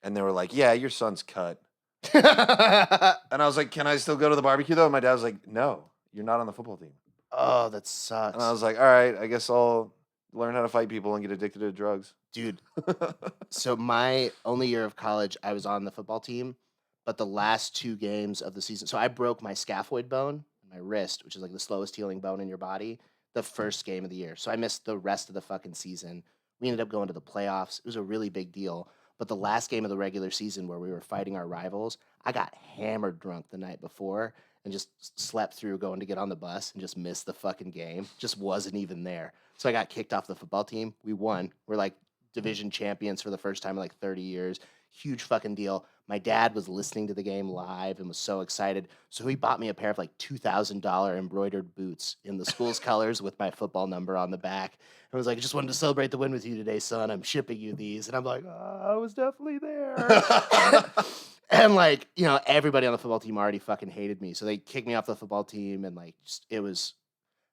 And they were like, "Yeah, your son's cut." Mm-hmm. And I was like, "Can I still go to the barbecue though?" And my dad was like, "No, you're not on the football team." Oh, that sucks. And I was like, "All right, I guess I'll learn how to fight people and get addicted to drugs." Dude, so my only year of college, I was on the football team, but the last 2 games of the season, so I broke my scaphoid bone, my wrist, which is like the slowest healing bone in your body, the first game of the year. So I missed the rest of the fucking season. We ended up going to the playoffs. It was a really big deal. But the last game of the regular season where we were fighting our rivals, I got hammered drunk the night before and just slept through going to get on the bus and just missed the fucking game. Just wasn't even there. So I got kicked off the football team. We won. We're like division champions for the first time in like 30 years. Huge fucking deal. My dad was listening to the game live and was so excited. So he bought me a pair of like $2,000 embroidered boots in the school's colors with my football number on the back. And was like, just wanted to celebrate the win with you today, son. I'm shipping you these. And I'm like, I was definitely there. And like, you know, everybody on the football team already fucking hated me. So they kicked me off the football team and like, just, it was,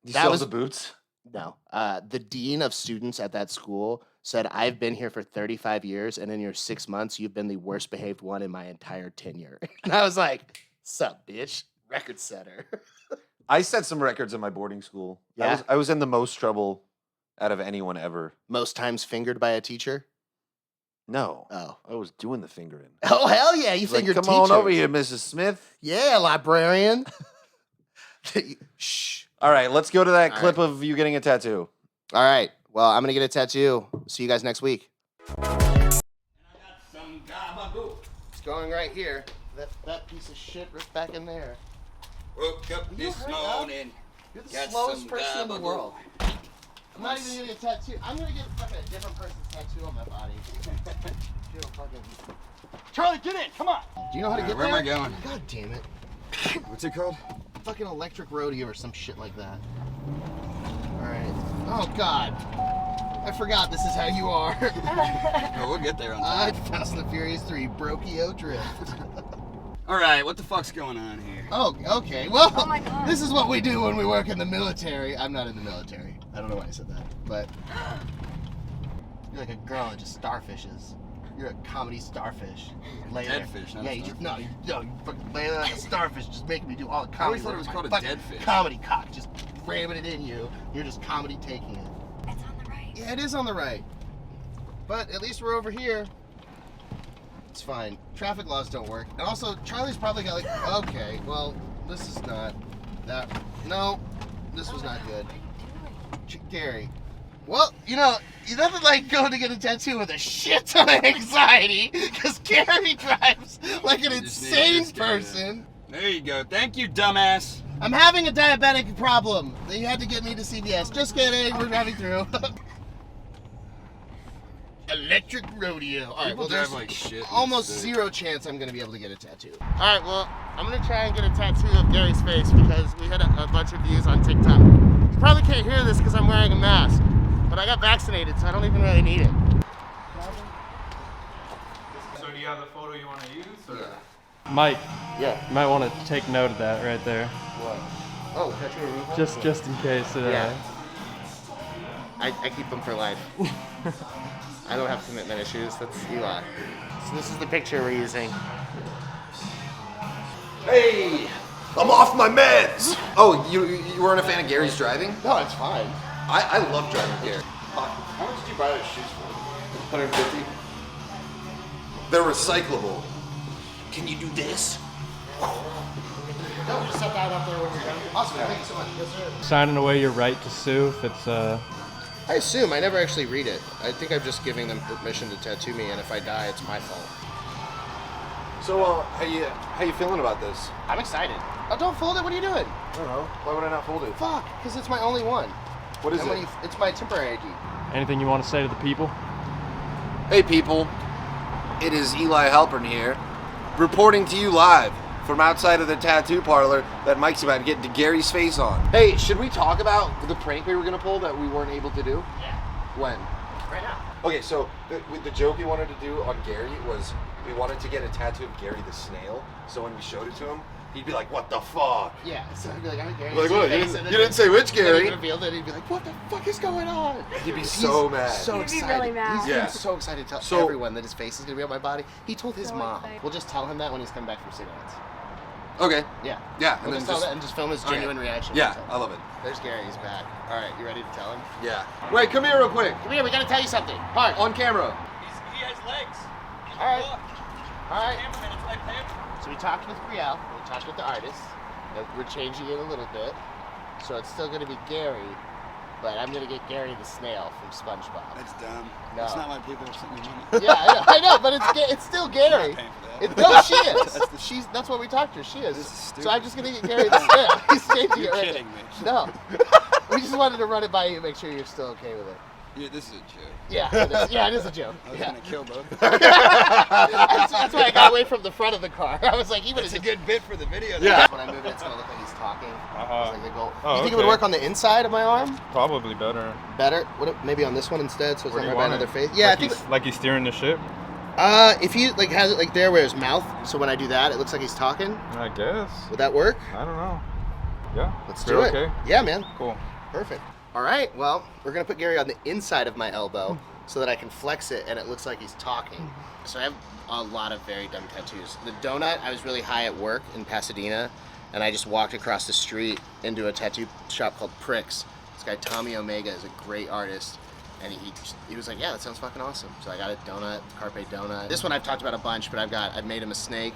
You That still was- have the boots? no. The dean of students at that school said, I've been here for 35 years, and in your 6 months, you've been the worst behaved one in my entire tenure. And I was like, sup, bitch? Record setter. I set some records in my boarding school. Yeah? I was in the most trouble out of anyone ever. Most times fingered by a teacher? No. Oh. I was doing the fingering. Oh, hell yeah. You It's like, fingered come teachers. on over here, Mrs. Smith. Yeah, librarian. Shh. All right, let's go to that All clip of you getting a tattoo. All right. Well, I'm going to get a tattoo. See you guys next week. It's going right here. That piece of shit right back in there. Woke up Will you this hurry up? morning. You're the Got slowest some person in the gabagool. world. I'm not even gonna get a tattoo. I'm gonna get fucking a different person's tattoo on my body. Feel fucking... Charlie, get in! Come on! Do you know how to get Where there? am I going? God damn it. What's it called? Fucking electric rodeo or some shit like that. Alright. Oh god. I forgot this is how you are. Oh, we'll get there on time. Fast and the Furious 3, Brokio Drift. All right, what the fuck's going on here? Oh, okay. Well, Oh my God. this is what we do when we work in the military. I'm not in the military. I don't know why I said that, but you're like a girl that just starfishes. You're a comedy starfish. Lay there. Dead fish, not Yeah, a you just starfish. you fucking lay there like a starfish, just making me do all the I comedy. always thought it was work. called a Fucking dead fish. Comedy cock, just ramming it in you. You're just comedy taking it. It's on the right. Yeah, it is on the right. But at least we're over here. It's fine. Traffic laws don't work. And also, Charlie's probably got like, okay, well, this is not that. No, this was not good. Gary. Well, you know, nothing like going to get a tattoo with a shit ton of anxiety, because Gary drives like an You just need insane this guy, person. There you go. Thank you, dumbass. I'm having a diabetic problem. They had to get me to CVS. Just kidding, we're driving through. Electric rodeo. All right, People well, there's drive like shit. almost zero chance I'm gonna be able to get a tattoo. All right, well, I'm gonna try and get a tattoo of Gary's face because we had a bunch of views on TikTok. You probably can't hear this because I'm wearing a mask, but I got vaccinated, so I don't even really need it. So do you have the photo you want to use? Or? Mike, Yeah. you might want to take note of that right there. What? Oh, tattoo removal? Just in case. Yeah. I keep them for life. I don't have commitment issues. That's Eli. So this is the picture we're using. Hey, I'm off my meds. Oh, you weren't a fan of Gary's driving? No, it's fine. I love driving with Gary. How much did you buy those shoes for? 150. They're recyclable. Can you do this? No, just set that up there when you're done. Awesome, thank you so much. Yes, sir. Signing away your right to sue if it's I assume. I never actually read it. I think I'm just giving them permission to tattoo me, and if I die, it's my fault. So, how you feeling about this? I'm excited. Oh, don't fold it. What are you doing? I don't know. Why would I not fold it? Fuck, because it's my only one. What is And when it? it's my temporary ID. anything you want to say to the people. Hey, people. It is Eli Halpern here, reporting to you live from outside of the tattoo parlor that Mike's about to get to Gary's face on. Hey, should we talk about the prank we were gonna pull that we weren't able to do? Yeah. When? Right now. Okay, so the joke we wanted to do on Gary was we wanted to get a tattoo of Gary the snail. So when we showed it to him, he'd be like, "What the fuck?" Yeah, so he'd be like, I'm Gary. Like, what? You didn't say which Then Gary? he'd reveal it, he'd be like, what the fuck is going on? He'd be so mad. So He'd be excited. really mad. He's Yeah. so excited to tell So- everyone that his face is going to be on my body. He told his So mom. excited. We'll just tell him that when he's coming back from cigarettes. Okay. Yeah. Yeah, We'll just tell that and just film his genuine reaction. Yeah, I love it. There's Gary, he's back. All right, you ready to tell him? Yeah. Wait, come here real quick. Come here, we got to tell you something. Hard. On camera. He has legs. All right. All right. Cameraman, it's like him. So we talked with Brielle, we talked with the artist. We're changing it a little bit. So it's still going to be Gary, but I'm going to get Gary the snail from SpongeBob. That's dumb. No. That's not why people have sent me money. Yeah, I know, but it's still Gary. I'm not paying for that. No, she is. That's what we talked to her. She is. This is stupid. So I'm just gonna get Gary the snail. He's changing You're it right kidding now. me. No, we just wanted to run it by you, make sure you're still okay with it. Yeah, this is a joke. Yeah, it is a joke. I was Yeah. gonna kill both. That's why I got away from the front of the car. I was like, even It's if a good bit for the video. Yeah. when I move it, it's gonna look like he's talking. Uh-huh. It's like they go. Oh, you think it would okay. work on the inside of my arm? Probably better. Better? Maybe on this one instead, so it's Where not do you right by want another it? face. Yeah, like I think. he's, like he's steering the ship. If he like has it like there where his mouth, so when I do that, it looks like he's talking. I guess. Would that work? I don't know. Yeah. Let's You're do it. Okay. Yeah, man. Cool. Perfect. All right, well, we're gonna put Gary on the inside of my elbow so that I can flex it and it looks like he's talking. So I have a lot of very dumb tattoos. The donut, I was really high at work in Pasadena, and I just walked across the street into a tattoo shop called Pricks. This guy, Tommy Omega, is a great artist, and he was like, yeah, that sounds fucking awesome. So I got a donut, Carpe Donut. This one I've talked about a bunch, but I've made him a snake.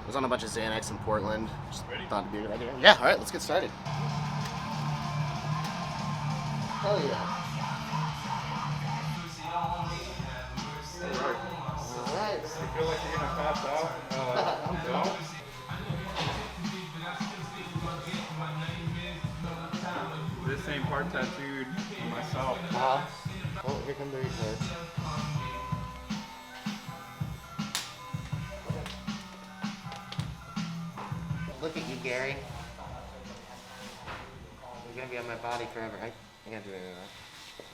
I was on a bunch of Xanax in Portland. Just thought it'd be a good idea. Yeah, all right, let's get started. Hell yeah. Alright. I feel like you're gonna pass out. No? This ain't part tattooed on myself. Oh, here come the replay. Look at you, Gary. You're gonna be on my body forever. I can't do anything like that.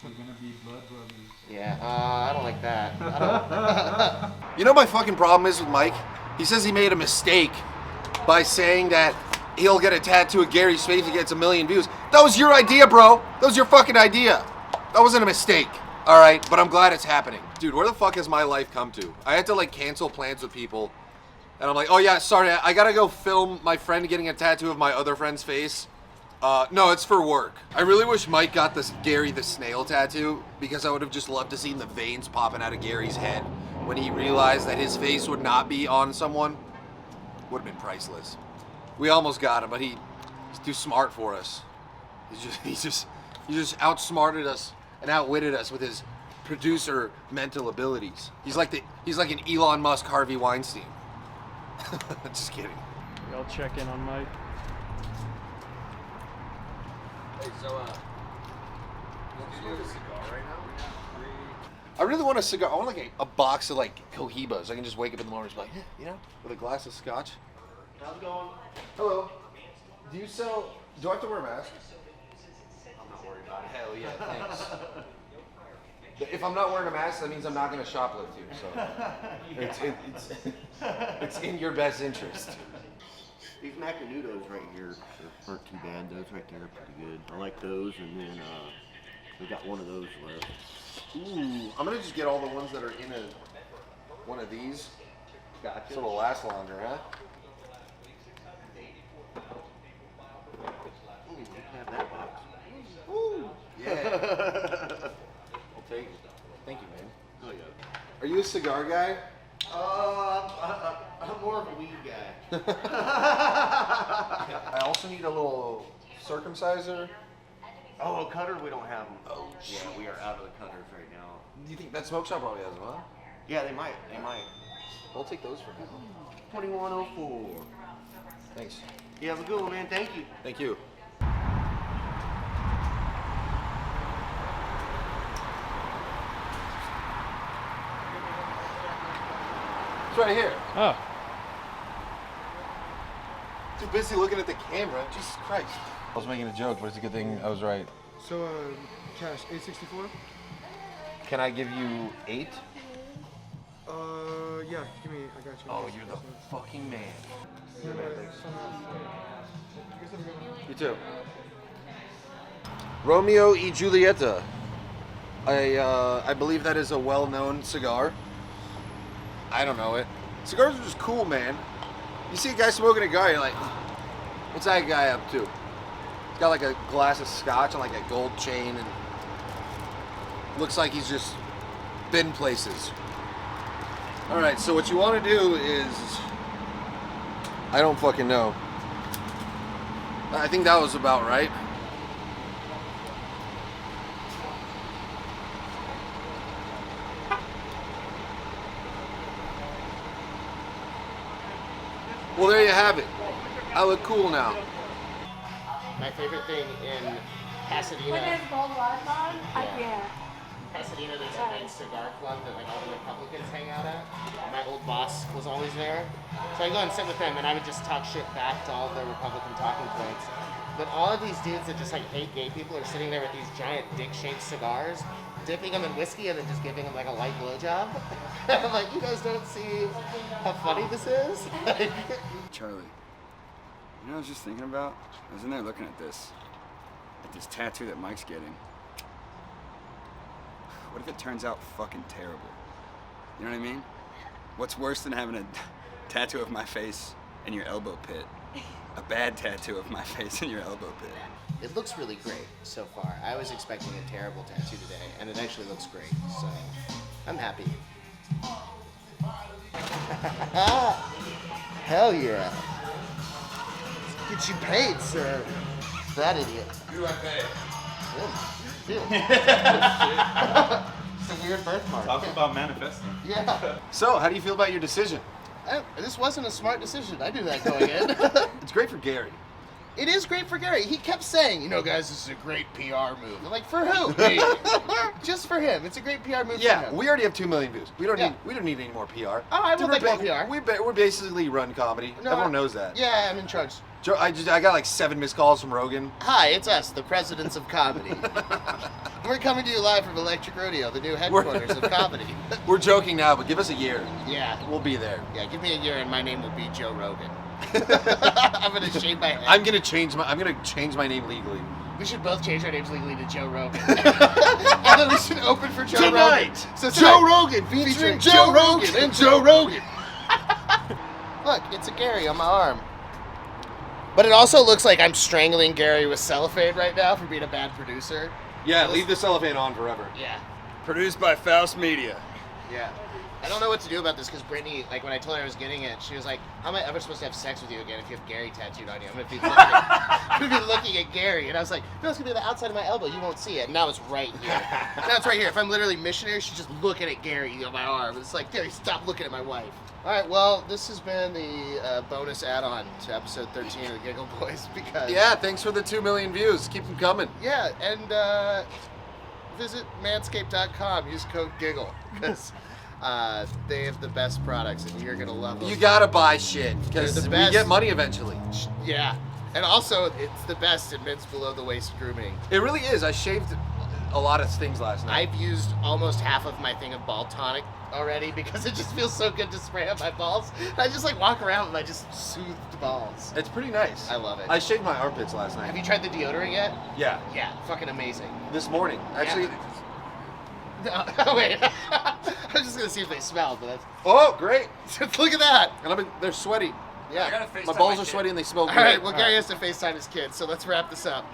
We're gonna be blood brothers. Yeah, I don't like that. I don't. You know my fucking problem is with Mike? He says he made a mistake by saying that he'll get a tattoo of Gary's face if he gets 1 million views. That was your idea, bro. That was your fucking idea. That wasn't a mistake. All right, but I'm glad it's happening. Dude, where the fuck has my life come to? I had to like cancel plans with people. And I'm like, oh yeah, sorry, I gotta go film my friend getting a tattoo of my other friend's face. No, it's for work. I really wish Mike got this Gary the Snail tattoo because I would have just loved to see the veins popping out of Gary's head when he realized that his face would not be on someone. Would have been priceless. We almost got him, but he's too smart for us. He just outsmarted us and outwitted us with his producer mental abilities. He's like an Elon Musk Harvey Weinstein. Just kidding. Y'all check in on Mike. Hey, so, let's do a cigar right now. I really want a cigar. I want like a box of like Cohibas. I can just wake up in the morning and be like, yeah, you know, with a glass of scotch. How's it going? Hello. Do you sell? Do I have to wear a mask? I'm not worried about it. Hell yeah, thanks. If I'm not wearing a mask, that means I'm not going to shoplift you. So it's in your best interest. These macanudos right here aren't too bad. Those right there are pretty good. I like those, and then we got one of those left. Ooh, I'm gonna just get all the ones that are in one of these. Gotcha. So it'll last longer, huh? Ooh, you can have that box. Ooh, yeah. I'll take it. Thank you, man. Oh yeah. Are you a cigar guy? I'm more of a weed guy. I also need a little circumciser. Oh, a cutter? We don't have them. Oh, Yeah, we are out of the cutters right now. Do you think that smoke shop probably has them, huh? Yeah, they might. They might. I'll take those for now. 2104. Thanks. You have a good one, man. Thank you. Thank you. It's right here. Oh. Too busy looking at the camera. Jesus Christ. I was making a joke, but it's a good thing I was right. So, cash, 864? Can I give you 8? Yeah, give me, I got you. Oh, you're the fucking man. You You too. Romeo y Julieta. I believe that is a well-known cigar. I don't know it. Cigars are just cool, man. You see a guy smoking a cigar, you're like, what's that guy up to? He's got like a glass of scotch and like a gold chain, and looks like he's just been places. All right, so what you want to do is, I don't fucking know. I think that was about right. Well, there you have it. I look cool now. My favorite thing in Pasadena. When there's gold lights on, yeah. Pasadena, there's a nice cigar club that like all the Republicans hang out at. My old boss was always there. So I go and sit with them and I would just talk shit back to all of their Republican talking points. But all of these dudes that just like hate gay people are sitting there with these giant dick-shaped cigars, dipping them in whiskey and then just giving them like a light blowjob. I'm like, you guys don't see how funny this is? Charlie, you know what I was just thinking about? I was in there looking at this tattoo that Mike's getting. What if it turns out fucking terrible? You know what I mean? What's worse than having a tattoo of my face in your elbow pit? A bad tattoo of my face in your elbow pit. It looks really great so far. I was expecting a terrible tattoo today, and it actually looks great, so I'm happy. Hell yeah. Get you paid, sir. That idiot. Who do I pay? It's a weird birthmark. Talk about manifesting. Yeah. So, how do you feel about your decision? This wasn't a smart decision. I knew that going in. It's great for Gary. It is great for Gary. He kept saying, you know, guys, this is a great PR move. I'm like, for who? Me. Just for him. It's a great PR move for Yeah, him. we already have 2 million views. We don't Yeah. need any more PR. Oh, I would like more PR. We're basically run comedy. No, Everyone knows that. Yeah, I'm in charge. I got like 7 missed calls from Rogan. Hi, it's us, the presidents of comedy. We're coming to you live from Electric Rodeo, the new headquarters of comedy. We're joking now, but give us a year. Yeah. We'll be there. Yeah, give me a year and my name will be Joe Rogan. I'm gonna shave my head. I'm gonna change my name legally. We should both change our names legally to Joe Rogan. And then we should open for Joe Rogan. So Joe Rogan featuring Joe Rogan and Joe Rogan. Look, it's a Gary on my arm. But it also looks like I'm strangling Gary with cellophane right now for being a bad producer. Yeah, leave the cellophane on forever. Yeah. Produced by Faust Media. Yeah. I don't know what to do about this because Brittany, like when I told her I was getting it, she was like, how am I ever supposed to have sex with you again if you have Gary tattooed on you? I'm going to be looking at Gary. And I was like, no, it's going to be on the outside of my elbow. You won't see it. And now it's right here. Now it's right here. If I'm literally missionary, she's just looking at Gary on my arm. It's like, Gary, stop looking at my wife. All right, well, this has been the bonus add-on to episode 13 of the Giggleboys because... Yeah, thanks for the 2 million views. Keep them coming. Yeah, and visit manscaped.com. Use code GIGGLE because they have the best products and you're gonna love them. You gotta buy shit because They're the we best. get money eventually. Yeah, and also it's the best in men's below the waist grooming. It really is. I shaved a lot of things last night. I've used almost half of my thing of ball tonic already because it just feels so good to spray on my balls. I just like walk around with my just soothed balls. It's pretty nice. I love it. I shaved my armpits last night. Have you tried the deodorant yet? Yeah, Yeah, fucking amazing. this morning. Actually, No, wait. I was just gonna see if they smelled, but that's. oh, great. Look at that. And they're sweaty. Yeah. My balls are sweaty and they smell All great. right. Well, Gary has to FaceTime his kids, so let's wrap this up.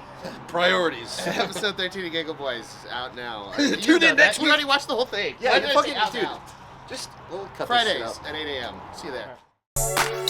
Priorities. Episode 13 of Giggleboys out now. Tune You know in that. next You week. already watched the whole thing. Yeah, Why you did I fucking say out dude. now? Just we'll cut this shit Fridays out. at 8 a.m. See you there.